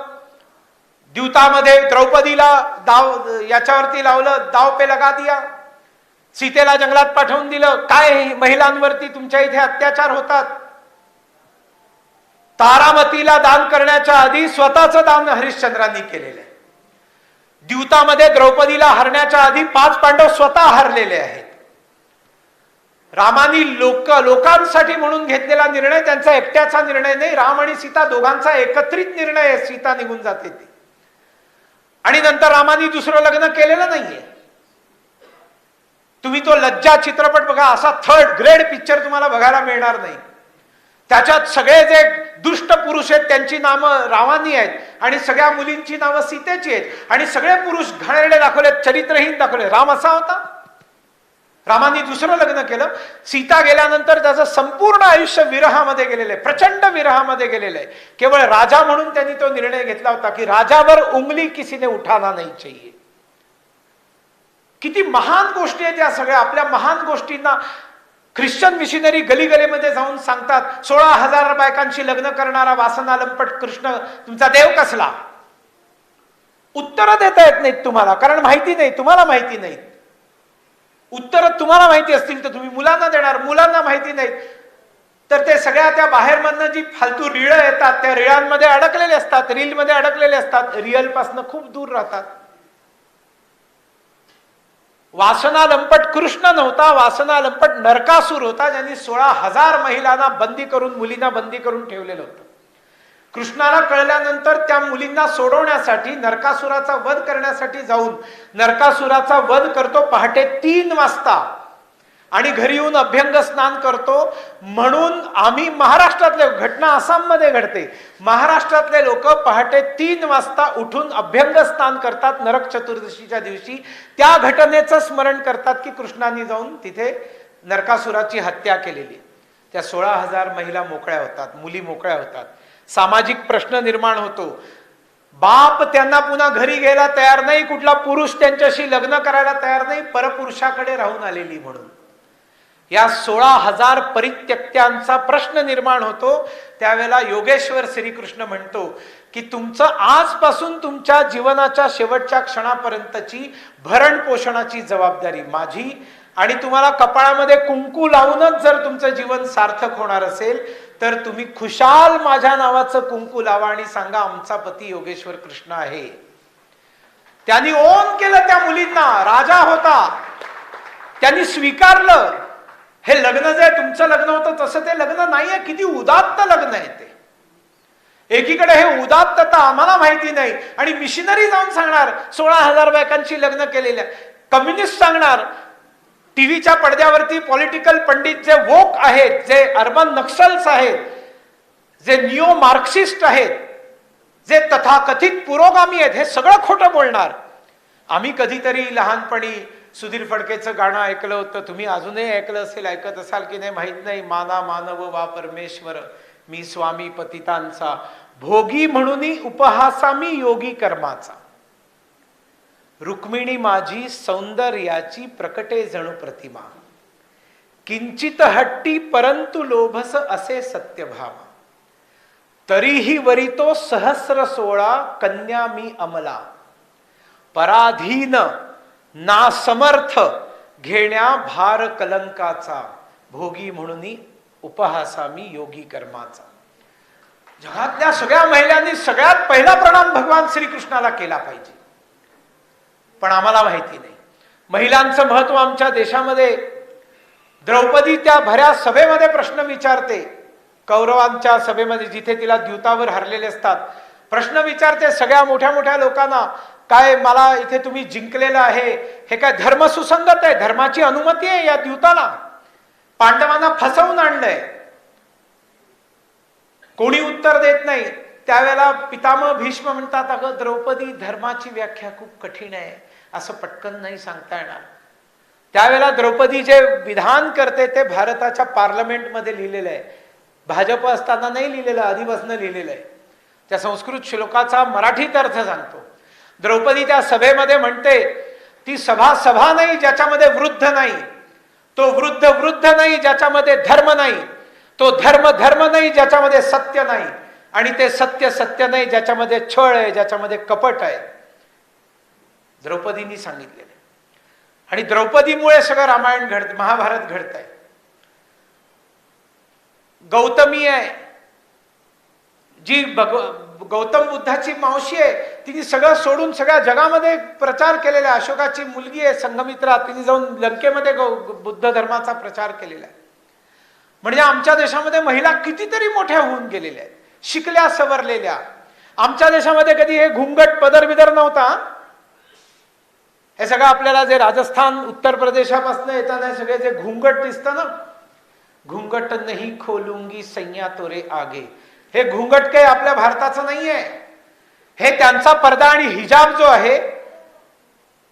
द्यूतामध्ये द्रौपदीला दाव याच्यावरती लावलं, दाव पे लगा दिया. सीतेला जंगलात पाठवून दिलं. काय महिलांवरती तुमच्या इथे अत्याचार होतात. तारामतीला दान करण्याच्या आधी स्वतःचं दान हरिश्चंद्रांनी केलेलं आहे. द्यूतामध्ये द्रौपदीला हरण्याच्या आधी 5 पांडव स्वतः हरलेले आहेत. रामानी लोकांसाठी म्हणून घेतलेला निर्णय त्यांचा एकट्याचा निर्णय नाही, राम आणि सीता दोघांचा एकत्रित निर्णय आहे. सीता निघून जाते ती. आणि नंतर रामानी दुसरं लग्न केलेलं नाहीये. तुम्ही तो लज्जा चित्रपट बघा, असा 3rd ग्रेड पिक्चर तुम्हाला बघायला मिळणार नाही. त्याच्यात सगळे जे दुष्ट पुरुष आहेत त्यांची नावं रामानी आहेत आणि सगळ्या मुलींची नावं सीतेची आहेत आणि सगळे पुरुष घाणेरडे दाखवलेत, चरित्रहीन दाखवले. राम असा होता. रामानी दुसरं लग्न केलं. सीता गेल्यानंतर त्याचं संपूर्ण आयुष्य विरहामध्ये गेलेलं आहे, प्रचंड विरहामध्ये गेलेलं आहे. केवळ राजा म्हणून त्यांनी तो निर्णय घेतला होता की राजावर उंगली किसीने उठाना नहीं चाहिए. किती महान गोष्टी आहेत या सगळ्या. आपल्या महान गोष्टींना ख्रिश्चन मिशनरी गलीगलीमध्ये जाऊन सांगतात 16,000 बायकांशी लग्न करणारा वासना लंपट कृष्ण तुमचा देव कसला. उत्तरं देता येत नाहीत तुम्हाला, कारण माहिती नाही, तुम्हाला माहिती नाही. उत्तर तुम्हाला माहिती असतील तर तुम्ही मुलांना देणार, मुलांना माहिती नाहीत तर ते सगळ्या त्या बाहेरमधनं जी फालतू रीळ येतात त्या रीळांमध्ये अडकलेले असतात, रीलमध्ये अडकलेले असतात, रिअल पासून खूप दूर राहतात. वासना लंपट कृष्ण नव्हता, वासना लंपट नरकासूर होता, ज्यांनी 16,000 महिलांना बंदी करून, मुलींना बंदी करून ठेवलेलं होतं. कृष्णाला कळल्यानंतर त्या मुलींना सोडवण्यासाठी, नरकासुराचा वध करण्यासाठी जाऊन नरकासुराचा वध करतो पहाटे 3 वाजता आणि घरी येऊन अभ्यंग स्नान करतो. म्हणून आम्ही महाराष्ट्रातले, घटना आसाममध्ये घडते, महाराष्ट्रातले लोक पहाटे 3 वाजता उठून अभ्यंग स्नान करतात नरक चतुर्दशीच्या दिवशी. त्या घटनेचं स्मरण करतात की कृष्णाने जाऊन तिथे नरकासुराची हत्या केलेली. त्या 16,000 महिला मोकळ्या होतात, मुली मोकळ्या होतात. सामाजिक प्रश्न निर्माण होतो. बाप त्यांना पुन्हा घरी घ्यायला तयार नाही, कुठला पुरुष त्यांच्याशी लग्न करायला तयार नाही, परपुरुषाकडे राहून आलेली म्हणून. या 16,000 परित्यक्त्यांचा प्रश्न निर्माण होतो. त्यावेळेला योगेश्वर श्रीकृष्ण म्हणतो की तुमचं आजपासून तुमच्या जीवनाच्या शेवटच्या क्षणापर्यंतची भरण पोषणाची जबाबदारी माझी, आणि तुम्हाला कपाळामध्ये कुंकू लावूनच जर तुमचं जीवन सार्थक होणार असेल तर तुम्ही खुशाल माझ्या नावाचं कुंकू लावा आणि सांगा आमचा पती योगेश्वर कृष्ण आहे. त्यांनी ओन केलं त्या मुलींना. राजा होता, त्यांनी स्वीकारलं. हे लग्न जे तुमचं लग्न होतं तसं ते लग्न नाहीये. किती उदात्त लग्न आहे ते. एकीकडे हे उदात्तता आम्हाला माहिती नाही आणि मिशनरी जाऊन सांगणार 16,000 बायकांची लग्न केलेल्या. कम्युनिस्ट सांगणार, टीव्हीच्या पडद्यावरती पॉलिटिकल पंडित जे वोक आहेत, जे अर्बन नक्सल्स आहेत, जे निओ मार्क्सिस्ट आहेत, जे तथाकथित पुरोगामी आहेत, हे सगळं खोटं बोलणार. आम्ही कधीतरी लहानपणी सुधीर फडकेचं गाणं ऐकलं होतं, तुम्ही अजूनही ऐकलं असेल, ऐकत असाल की नाही माहित नाही. माना मानव वा परमेश्वर, मी स्वामी पतितांचा, भोगी म्हणून उपहासा मी योगी कर्माचा. रुक्मिणी माझी सौंदर्याची प्रकटे जणू प्रतिमा, किंचित हट्टी परंतु लोभस असे सत्यभामा. तरीही वरितो सहस्र 16 कन्या मी अमला, पराधीन ना समर्थ घेण्या भार कलंकाचा, भोगी म्हणून उपहासा मी योगी कर्माचा. जगातल्या सगळ्या महिलांनी सगळ्यात पहिला प्रणाम भगवान श्रीकृष्णाला केला पाहिजे, पण आम्हाला माहिती नाही. महिलांचं महत्व आमच्या देशामध्ये. द्रौपदी त्या भऱ्या सभेमध्ये प्रश्न विचारते, कौरवांच्या सभेमध्ये जिथे तिला द्यूतावर हरलेले असतात, प्रश्न विचारते सगळ्या मोठ्या मोठ्या लोकांना, काय मला इथे तुम्ही जिंकलेलं आहे, हे काय धर्म सुसंगत आहे, धर्माची अनुमती आहे या द्यूताला? पांडवांना फसवून आणलंय. कोणी उत्तर देत नाही. त्यावेळेला पितामह भीष्म म्हणतात, अगं द्रौपदी, धर्माची व्याख्या खूप कठीण आहे, असं पटकन नाही सांगता येणार. त्यावेळेला द्रौपदी जे विधान करते ते भारताच्या पार्लमेंटमध्ये लिहिलेलं आहे. भाजप असताना नाही लिहिलेलं, आधीपासून लिहिलेलं आहे. त्या संस्कृत श्लोकाचा मराठीत अर्थ सांगतो. द्रौपदी त्या सभेमध्ये म्हणते, ती सभा सभा नाही ज्याच्यामध्ये वृद्ध नाही, तो वृद्ध वृद्ध नाही ज्याच्यामध्ये धर्म नाही, तो धर्म धर्म नाही ज्याच्यामध्ये सत्य नाही, आणि ते सत्य सत्य नाही ज्याच्यामध्ये छळ आहे, ज्याच्यामध्ये कपट आहे. द्रौपदींनी सांगितलेले. आणि द्रौपदीमुळे सगळं रामायण घडत, महाभारत घडत आहे. गौतमी आहे जी गौतम बुद्धाची मावशी आहे, तिने सगळं सोडून सगळ्या जगामध्ये प्रचार केलेला आहे. अशोकाची मुलगी आहे संघमित्रा, तिने जाऊन लंकेमध्ये बुद्ध धर्माचा प्रचार केलेला आहे. म्हणजे आमच्या देशामध्ये महिला कितीतरी मोठ्या होऊन गेलेल्या आहेत, शिकल्या सवरलेल्या. आमच्या देशामध्ये कधी हे घुंगट पदर बिदर नव्हता. हे सगळं आपल्याला जे राजस्थान उत्तर प्रदेशापासून येताना सगळे जे घुंगट दिसतं ना, घुंगट नाही खोलूंगी सैया तोरे आगे, हे घुंगट काही आपल्या भारताचं नाहीये. हे त्यांचा पर्दा आणि हिजाब जो आहे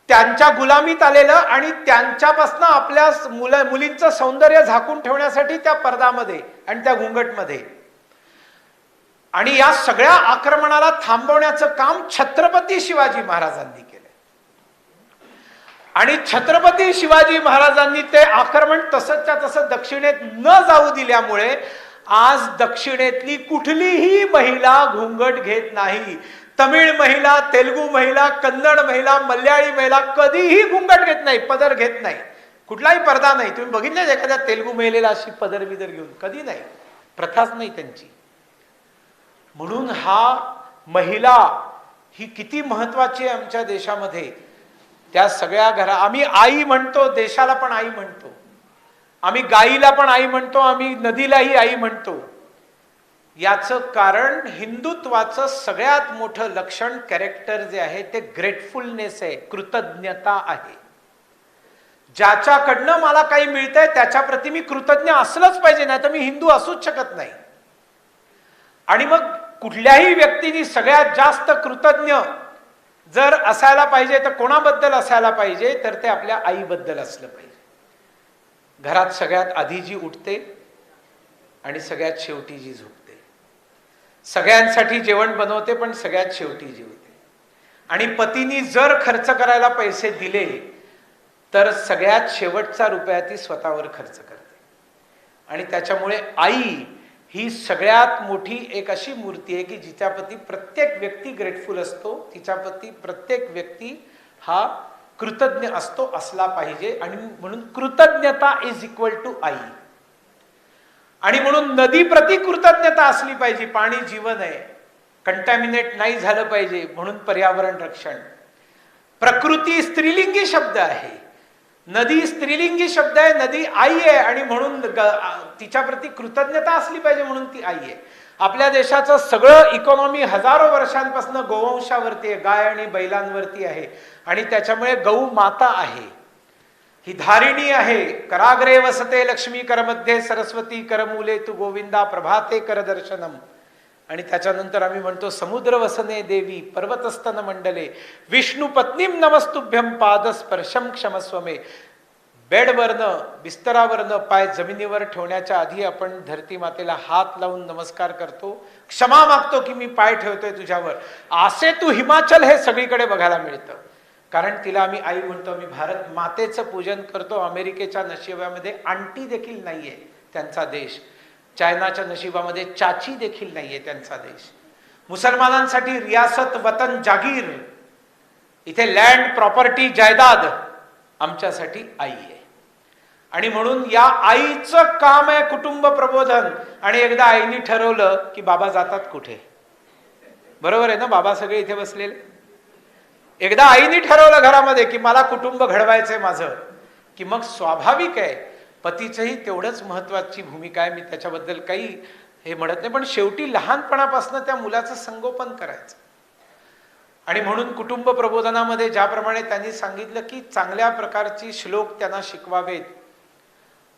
त्यांच्या गुलामीत आलेलं, आणि त्यांच्यापासून आपल्या मुलींचं सौंदर्य झाकून ठेवण्यासाठी त्या पर्दामध्ये आणि त्या घुंगटमध्ये. आणि या सगळ्या आक्रमणाला थांबवण्याचं काम छत्रपती शिवाजी महाराजांनी केलं. आणि छत्रपती शिवाजी महाराजांनी ते आक्रमण तसंच्या तसं दक्षिणेत न जाऊ दिल्यामुळे आज दक्षिणेतली कुठलीही महिला घुंगट घेत नाही. तमिळ महिला, तेलुगू महिला, कन्नड महिला, मल्याळी महिला कधीही घुंगट घेत नाही, पदर घेत नाही, कुठलाही पर्दा नाही. तुम्ही बघितलं एखाद्या तेलुगू महिलेला अशी पदर बिदर घेऊन? कधी नाही, प्रथाच नाही त्यांची. म्हणून हा महिला ही किती महत्वाची आहे आमच्या देशामध्ये. त्या सगळ्या घरा, आम्ही आई म्हणतो, देशाला पण आई म्हणतो, आम्ही गाईला पण आई म्हणतो, आम्ही नदीलाही आई म्हणतो. याचं कारण हिंदुत्वाचं सगळ्यात मोठं लक्षण, कॅरेक्टर जे आहे ते ग्रेटफुलनेस आहे, कृतज्ञता आहे. ज्याच्याकडनं मला काही मिळतंय त्याच्याप्रती मी कृतज्ञ असलंच पाहिजे, नाही तर मी हिंदू असूच शकत नाही. आणि मग कुठल्याही व्यक्तीने सगळ्यात जास्त कृतज्ञ जर असायला पाहिजे तर कोणाबद्दल असायला पाहिजे, तर ते आपल्या आईबद्दल असलं पाहिजे. घरात सगळ्यात आधी जी उठते आणि सगळ्यात शेवटी जी झोपते, सगळ्यांसाठी जेवण बनवते पण सगळ्यात शेवटी जेवते. आणि पतीनी जर खर्च करायला पैसे दिले तर सगळ्यात शेवटचा रुपया ती स्वतःवर खर्च करते. आणि त्याच्यामुळे आई ही सगळ्यात मोठी एक अशी मूर्ती आहे की जिच्याप्रती प्रत्येक व्यक्ती ग्रेटफुल असतो, तिच्याप्रती प्रत्येक व्यक्ती हा कृतज्ञ असतो, असला पाहिजे. आणि म्हणून कृतज्ञता इज इक्वल टू आई. आणि म्हणून नदीप्रती कृतज्ञता असली पाहिजे. पाणी जीवन आहे, कंटॅमिनेट नाही झालं पाहिजे, म्हणून पर्यावरण रक्षण. प्रकृती स्त्रीलिंगी शब्द आहे, नदी स्त्रीलिंगी शब्द आहे, नदी आई आहे, आणि म्हणून तिच्याप्रती कृतज्ञता असली पाहिजे, म्हणून ती आई आहे. आपल्या देशाचं सगळं इकॉनॉमी हजारो वर्षांपासून गोवंशावरती आहे, गाय आणि बैलांवरती आहे. आणि त्याच्यामुळे गौ माता आहे, ही धारिणी आहे. कराग्रे वसते लक्ष्मी, करमध्ये सरस्वती, करमूले तू गोविंदा, प्रभाते कर दर्शनम. आणि त्याच्यानंतर आम्ही म्हणतो समुद्र वसने देवी, पर्वतस्तन मंडले, विष्णू पत्नीम नमस्तुभ्यम, पादस्पर्शम क्षमस्व मे. बेडवरनं, बिस्तरावरनं पाय जमिनीवर ठेवण्याच्या आधी आपण धरती मातेला हात लावून नमस्कार करतो, क्षमा मागतो की मी पाय ठेवतोय तुझ्यावर. असे तू हिमाचल हे सगळीकडे बघायला मिळतं, कारण तिला आम्ही आई म्हणतो. आम्ही भारत मातेचं पूजन करतो. अमेरिकेच्या नशिबामध्ये आंटी देखील नाहीये त्यांचा देश, चायनाच्या नशिबामध्ये चाची देखील नाहीये त्यांचा देश. मुसलमानांसाठी रियासत, वतन, जागीर, इथे लँड, प्रॉपर्टी, जायदाद, आमच्यासाठी आई आहे. आणि म्हणून या आईचं काम आहे कुटुंब प्रबोधन. आणि एकदा आईने ठरवलं की बाबा जातात कुठे, बरोबर आहे ना, बाबा सगळे इथे बसलेले. एकदा आईने ठरवलं घरामध्ये की मला कुटुंब घडवायचंय माझं, की मग स्वाभाविक आहे पतीचंही तेवढंच महत्वाची भूमिका आहे. मी त्याच्याबद्दल काही हे म्हणत नाही, पण शेवटी लहानपणापासून त्या मुलाचं संगोपन करायचं. आणि म्हणून कुटुंब प्रबोधनामध्ये ज्याप्रमाणे त्यांनी सांगितलं की चांगल्या प्रकारची श्लोक त्यांना शिकवावेत,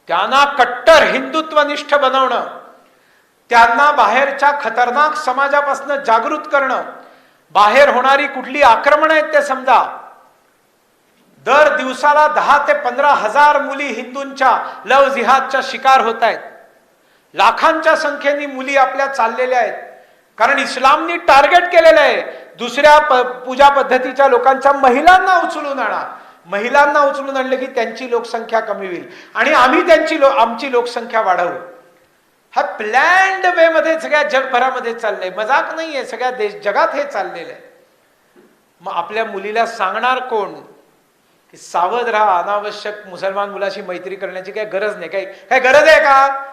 त्यांना कट्टर हिंदुत्वनिष्ठ बनवणं, त्यांना बाहेरच्या खतरनाक समाजापासून जागृत करणं, बाहेर होणारी कुठली आक्रमणं आहेत ते समजा. दर दिवसाला 10 ते 15 हजार मुली हिंदूंच्या लव जिहादच्या शिकार होत आहेत. लाखांच्या संख्येने मुली आपल्या चाललेल्या आहेत. कारण इस्लामनी टार्गेट केलेलं आहे दुसऱ्या पूजा पद्धतीच्या लोकांच्या महिलांना उचलून आणा. महिलांना उचलून आणले की त्यांची लोकसंख्या कमी होईल आणि आम्ही आमची लोकसंख्या वाढवू. हा प्लॅन्ड वे मध्ये सगळ्या जगभरामध्ये चाललंय, मजाक नाहीये, सगळ्या जगात हे चाललेलं आहे. मग आपल्या मुलीला सांगणार कोण की सावध राहा, अनावश्यक मुसलमान मुलाशी मैत्री करण्याची काही गरज नाही. काय गरज आहे का?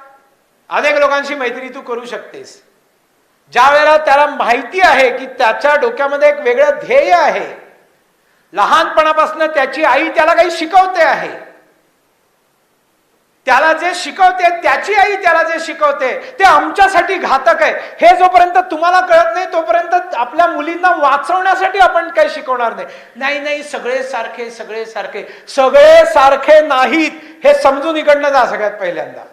अनेक लोकांशी मैत्री तू करू शकतेस. ज्या वेळेला त्याला माहिती आहे की त्याच्या डोक्यामध्ये एक वेगळं ध्येय आहे, लहानपणापासून त्याची आई त्याला काही शिकवते आहे, त्याला जे शिकवते त्याची आई त्याला जे शिकवते ते आमच्यासाठी घातक आहे, हे जोपर्यंत तुम्हाला कळत नाही तोपर्यंत आपल्या मुलींना वाचवण्यासाठी आपण काही शिकवणार नाही. नाही सगळे सारखे सगळे सारखे सगळे सारखे नाहीत हे समजून इकडनं जा सगळ्यात पहिल्यांदा.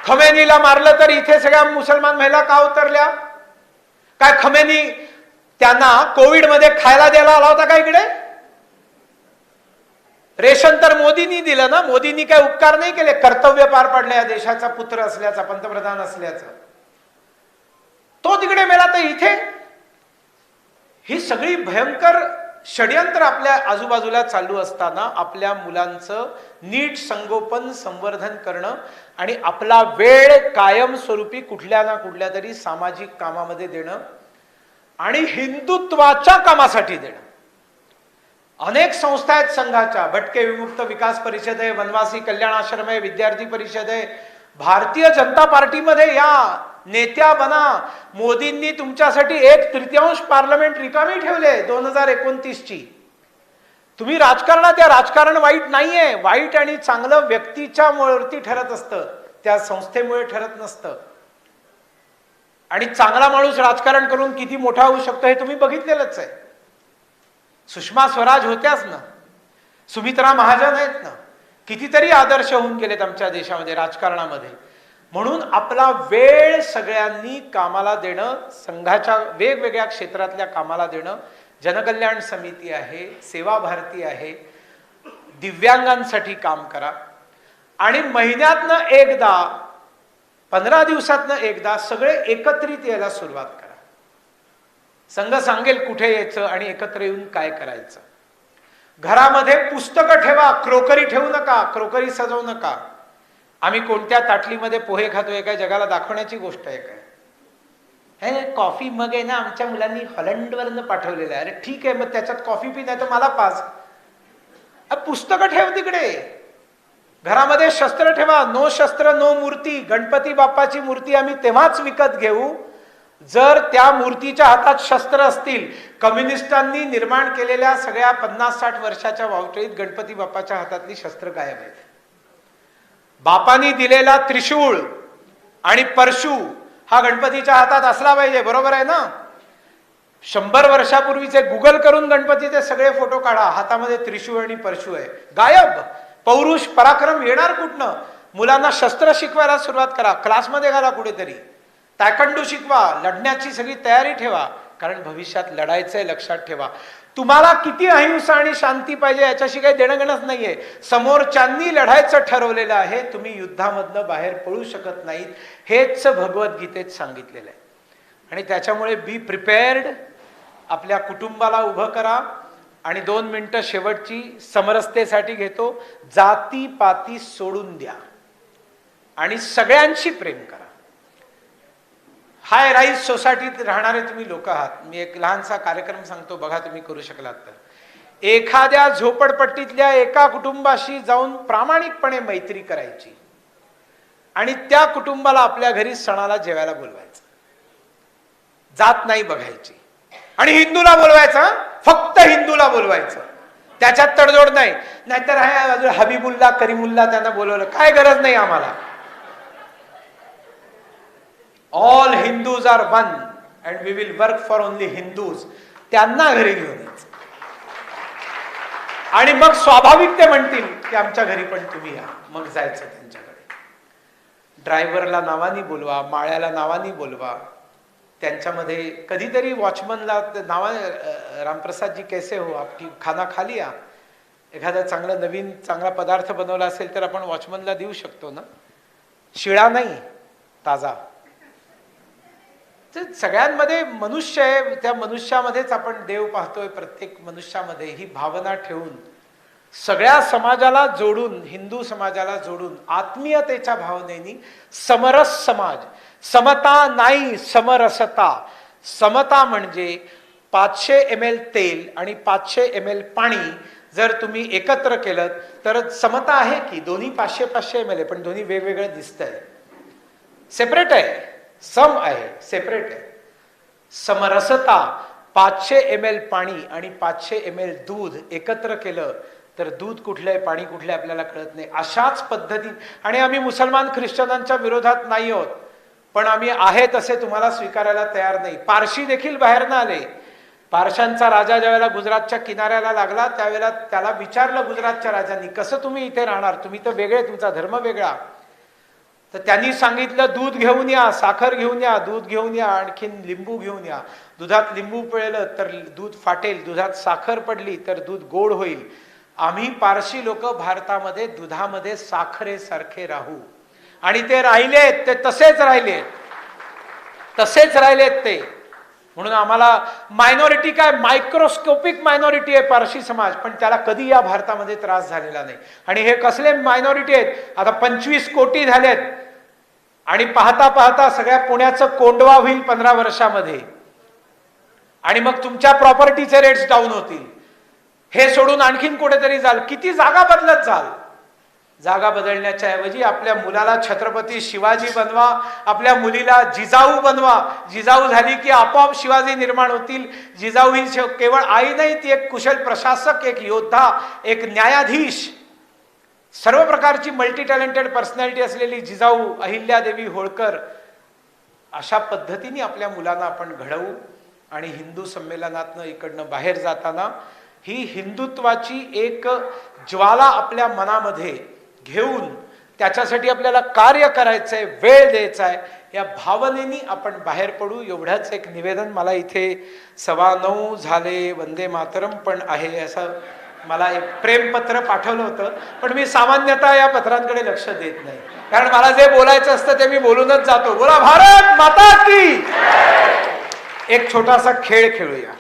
खमेनीला मारलं तर इथे सगळ्या मुसलमान महिला का उतरल्या? काय खमेनी त्यांना कोविड मध्ये खायला द्यायला आला होता का इकडे? रेशन तर मोदींनी दिलं ना. मोदींनी काय उपकार नाही केले, कर्तव्य पार पाडले या देशाचा पुत्र असल्याचा, पंतप्रधान असल्याचा. तो तिकडे मेला तर इथे ही सगळी भयंकर षड्यंत्र आपल्या आजूबाजूला चालू असताना आपल्या मुलांचं नीट संगोपन संवर्धन करणं आणि आपला वेळ कायमस्वरूपी कुठल्या ना कुठल्या तरी सामाजिक कामामध्ये देणं आणि हिंदुत्वाच्या कामासाठी देणं. अनेक संस्था आहेत संघाच्या, भटके विमुक्त विकास परिषद आहे, वनवासी कल्याण आश्रम आहे, विद्यार्थी परिषद आहे. भारतीय जनता पार्टीमध्ये या नेत्या बना. मोदींनी तुमच्यासाठी 1/3 पार्लमेंट रिकामी ठेवले 2029 ची. तुम्ही राजकारणात, या राजकारण वाईट नाहीये, वाईट आणि चांगलं व्यक्तीच्या वरती ठरत असतं, त्या संस्थेमुळे ठरत नसतं. आणि चांगला माणूस राजकारण करून किती मोठा होऊ शकतो हे तुम्ही बघितलेलंच आहे. सुषमा स्वराज होत्याच ना, सुमित्रा महाजन आहेत ना, कितीतरी आदर्श होऊन गेलेत आमच्या देशामध्ये राजकारणामध्ये. म्हणून आपला वेळ सगळ्यांनी कामाला देणं, संघाच्या वेगवेगळ्या क्षेत्रातल्या कामाला देणं. जनकल्याण समिती आहे, सेवा भारती आहे, दिव्यांगांसाठी काम करा आणि महिन्यातनं एकदा, 15 दिवसातनं एकदा सगळे एकत्रित यायला सुरुवात करा. संघ सांगेल कुठे यायचं आणि एकत्र येऊन काय करायचं. घरामध्ये पुस्तकं ठेवा, क्रोकरी ठेवू नका, क्रोकरी सजवू नका. आम्ही कोणत्या ताटलीमध्ये पोहे खातोय काय जगाला दाखवण्याची गोष्ट आहे काय? हे कॉफी मग आहे ना, आमच्या मुलांनी हॉलंडवरनं पाठवलेलं आहे. अरे ठीक आहे, मग त्याच्यात कॉफी पी, नाही तर मला पाच. पुस्तकं ठेव तिकडे. घरामध्ये शस्त्र ठेवा. नो शस्त्र नो मूर्ती. गणपती बाप्पाची मूर्ती आम्ही तेव्हाच विकत घेऊ जर त्या मूर्तीच्या हातात शस्त्र असतील. कम्युनिस्टांनी निर्माण केलेल्या सगळ्या 50-60 वर्षाच्या वावटळीत गणपती बाप्पाच्या हातातली शस्त्र गायब आहेत. बापानी दिलेला त्रिशूळ आणि परशू हा गणपतीच्या हातात असला पाहिजे, बरोबर आहे ना? 100 वर्षापूर्वीचे गुगल करून गणपतीचे सगळे फोटो काढा, हातामध्ये त्रिशूळ आणि परशू आहे, गायब. पौरुष पराक्रम येणार कुठनं? मुलांना शस्त्र शिकवायला सुरुवात करा, क्लासमध्ये घाला कुठेतरी, तायकंडू शिकवा, लढण्याची सगळी तयारी ठेवा, कारण भविष्यात लढायचंय, लक्षात ठेवा. तुम्हाला किती अहिंसा आणि शांती पाहिजे याच्याशी काही देणं घेणंच नाहीये. समोरच्यांनी लढायचं ठरवलेलं आहे, तुम्ही युद्धामधनं बाहेर पळू शकत नाहीत, हेच भगवद्गीतेत सांगितलेलं आहे. आणि त्याच्यामुळे बी प्रिपेअर्ड. आपल्या कुटुंबाला उभं करा. आणि 2 मिनिटं शेवटची समरसतेसाठी घेतो. जातीपाती सोडून द्या आणि सगळ्यांशी प्रेम करा. हाय राईज सोसायटीत राहणारे तुम्ही लोक आहात. मी एक लहानसा कार्यक्रम सांगतो, बघा तुम्ही करू शकलात तर. एखाद्या झोपडपट्टीतल्या एका कुटुंबाशी जाऊन प्रामाणिकपणे मैत्री करायची आणि त्या कुटुंबाला आपल्या घरी सणाला जेवायला बोलवायचं. जात नाही बघायची. आणि हिंदूला बोलवायचं, फक्त हिंदूला बोलवायचं, त्याच्यात तडजोड नाही. नाहीतर आहे हबीबुल्ला करीमुल्ला त्यांना बोलवलं, काय गरज नाही आम्हाला. All Hindus are one and we will work for only Hindus. त्यांना घरी घेऊन यायचं. आणि मग स्वाभाविक ते म्हणतील की आमच्या घरी पण तुम्ही या. मग जायचं त्यांच्याकडे. ड्रायव्हरला नावानी बोलवा, माळ्याला नावानी बोलवा. त्यांच्यामध्ये कधीतरी वॉचमनला नावा, रामप्रसाद जी कैसे हो, आपकी खाना खा लिया. एखादा नवीन चांगला पदार्थ बनवला असेल तर आपण वॉचमनला देऊ शकतो ना, शिळा नाही, ताजा. सगळ्यांमध्ये मनुष्य आहे, त्या मनुष्यामध्येच आपण देव पाहतोय. प्रत्येक मनुष्यामध्ये ही भावना ठेवून सगळ्या समाजाला जोडून, हिंदू समाजाला जोडून आत्मीयतेच्या भावनेनी समरस समाज, समता नाही समरसता. समता म्हणजे 500 ml तेल आणि 500 ml पाणी जर तुम्ही एकत्र केलं तर समता आहे की. दोन्ही 500 ml आहे, पण दोन्ही वेगवेगळं दिसतंय, सेपरेट आहे. सम आहे, सेपरेट आहे. समरसता 500 ml पाणी आणि 500 ml दूध एकत्र केलं तर दूध कुठलं आहे, पाणी कुठलं आहे आपल्याला कळत नाही. अशाच पद्धती. आणि आम्ही मुसलमान ख्रिश्चनांच्या विरोधात नाही आहोत, पण आम्ही आहे तसे तुम्हाला स्वीकारायला तयार नाही. पारशी देखील बाहेरनं आले. पारशांचा राजा ज्यावेळेला गुजरातच्या किनाऱ्याला लागला त्यावेळेला त्याला विचारलं गुजरातच्या राजांनी, कसं तुम्ही इथे राहणार, तुम्ही तर वेगळे, तुमचा धर्म वेगळा. तर त्यांनी सांगितलं, दूध घेऊन या, साखर घेऊन या, दूध घेऊन या, आणखीन लिंबू घेऊन या. दुधात लिंबू पिळलं तर दूध फाटेल, दुधात साखर पडली तर दूध गोड होईल. आम्ही पारशी लोक भारतामध्ये दुधामध्ये साखरेसारखे राहू. आणि ते राहिलेत, ते तसेच राहिलेत, तसेच राहिलेत ते. म्हणून आम्हाला मायनॉरिटी काय, मायक्रोस्कोपिक मायनॉरिटी आहे पारशी समाज, पण त्याला कधी या भारतामध्ये त्रास झालेला नाही. आणि हे कसले मायनॉरिटी आहेत, आता 25 कोटी झालेत. आणि पाहता पाहता सगळ्या पुण्याचं कोंडवा होईल 15 वर्षामध्ये. आणि मग तुमच्या प्रॉपर्टीचे रेट्स डाऊन होतील. हे सोडून आणखीन कुठेतरी जाल. किती जागा बदलत जाल. जागा बदलण्याच्या ऐवजी आपल्या मुलाला छत्रपती शिवाजी बनवा, आपल्या मुलीला जिजाऊ बनवा. जिजाऊ झाली की आपोआप शिवाजी निर्माण होतील. जिजाऊ ही केवळ आई नाही, ती एक कुशल प्रशासक, एक योद्धा, एक न्यायाधीश, सर्व प्रकारची मल्टी टॅलेंटेड पर्सनॅलिटी असलेली जिजाऊ अहिल्यादेवी होळकर. अशा पद्धतीने आपल्या मुलांना आपण घडवू. आणि हिंदू संमेलनातनं इकडनं बाहेर जाताना ही हिंदुत्वाची एक ज्वाला आपल्या मनामध्ये घेऊन त्याच्यासाठी आपल्याला कार्य करायचंय, वेळ द्यायचा आहे, या भावनेनी आपण बाहेर पडू. एवढंच एक निवेदन. मला इथे 9:15 झाले, वंदे मातरम पण आहे असं मला एक प्रेमपत्र पाठवलं होतं, पण मी सामान्यतः या पत्रांकडे लक्ष देत नाही, कारण मला जे बोलायचं असतं ते मी बोलूनच जातो. बोला भारत माता की. एक छोटासा खेळ खेळूया.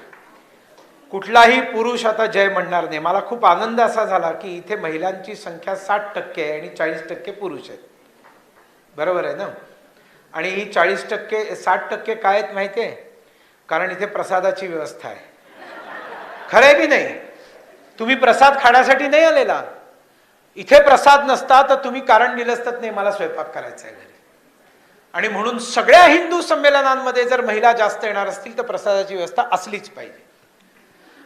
कुठलाही पुरुष आता जय म्हणणार नाही. मला खूप आनंद असा झाला की इथे महिलांची संख्या 60% आहे आणि 40% पुरुष आहेत. बरोबर आहे ना. आणि ही 60% काय आहेत माहिती आहे, कारण इथे प्रसादाची व्यवस्था आहे. खरंय की नाही. तुम्ही प्रसाद खाण्यासाठी नाही आलेला. इथे प्रसाद नसता तर तुम्ही कारण दिलं असतं, नाही मला स्वयंपाक करायचा आहे घरी. आणि म्हणून सगळ्या हिंदू संमेलनांमध्ये जर महिला जास्त येणार असतील तर प्रसादाची व्यवस्था असलीच पाहिजे.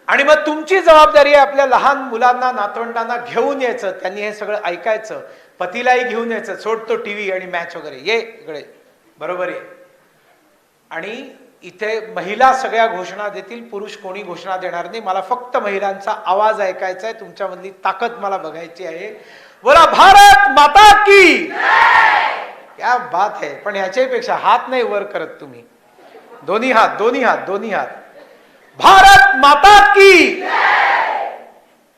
आणि मग तुमची जबाबदारी आहे आपल्या लहान मुलांना, नातवंडांना घेऊन यायचं, त्यांनी हे सगळं ऐकायचं, पतीलाही घेऊन यायचं, सोडतो टीव्ही आणि मॅच वगैरे, ये इकडे, बरोबर आहे. आणि इथे महिला सगळ्या घोषणा देतील, पुरुष कोणी घोषणा देणार नाही. मला फक्त महिलांचा आवाज ऐकायचा आहे, तुमच्यामधली ताकद मला बघायची आहे. बोला भारत माता की. क्या बात है. पण ह्याच्यापेक्षा हात नाही वर करत तुम्ही, दोन्ही हात, दोन्ही हात, दोन्ही हात. भारत माता की.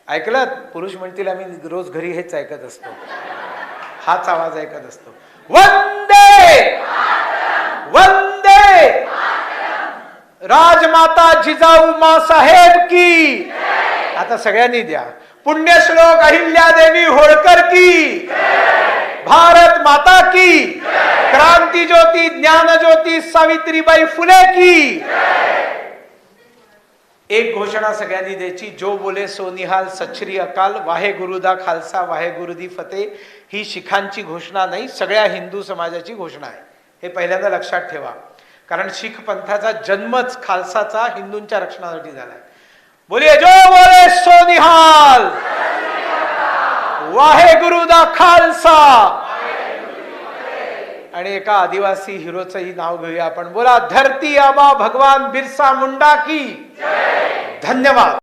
ऐकलं. पुरुष म्हणतील आम्ही रोज घरी हेच ऐकत असतो, हाच आवाज ऐकत असतो. वंदे वंदे राजमाता जिजाऊ माँ साहेब की. आता सगळ्यांनी द्या. पुण्यश्लोक अहिल्यादेवी होळकर की. भारत माता की. क्रांती ज्योती ज्ञान ज्योती सावित्रीबाई फुले की. एक घोषणा सगळ्यांनी द्यायची. जो बोले सो निहाल, सत श्री अकाल, वाहे गुरुदा खालसा, वाहे गुरुदी फतेह. ही शिखांची घोषणा नाही, सगळ्या हिंदू समाजाची घोषणा आहे. हे पहिल्यांदा लक्षात ठेवा, कारण शीख पंथाचा जन्मच खालसाचा, हिंदूंच्या रक्षणासाठी झालाय. बोलिए जो बोले सो निहाल, वाहे गुरुदा खालसा. आणि एका आदिवासी हिरोचंही नाव घेऊया आपण. बोला धरती आबा भगवान बिरसा मुंडा की. धन्यवाद.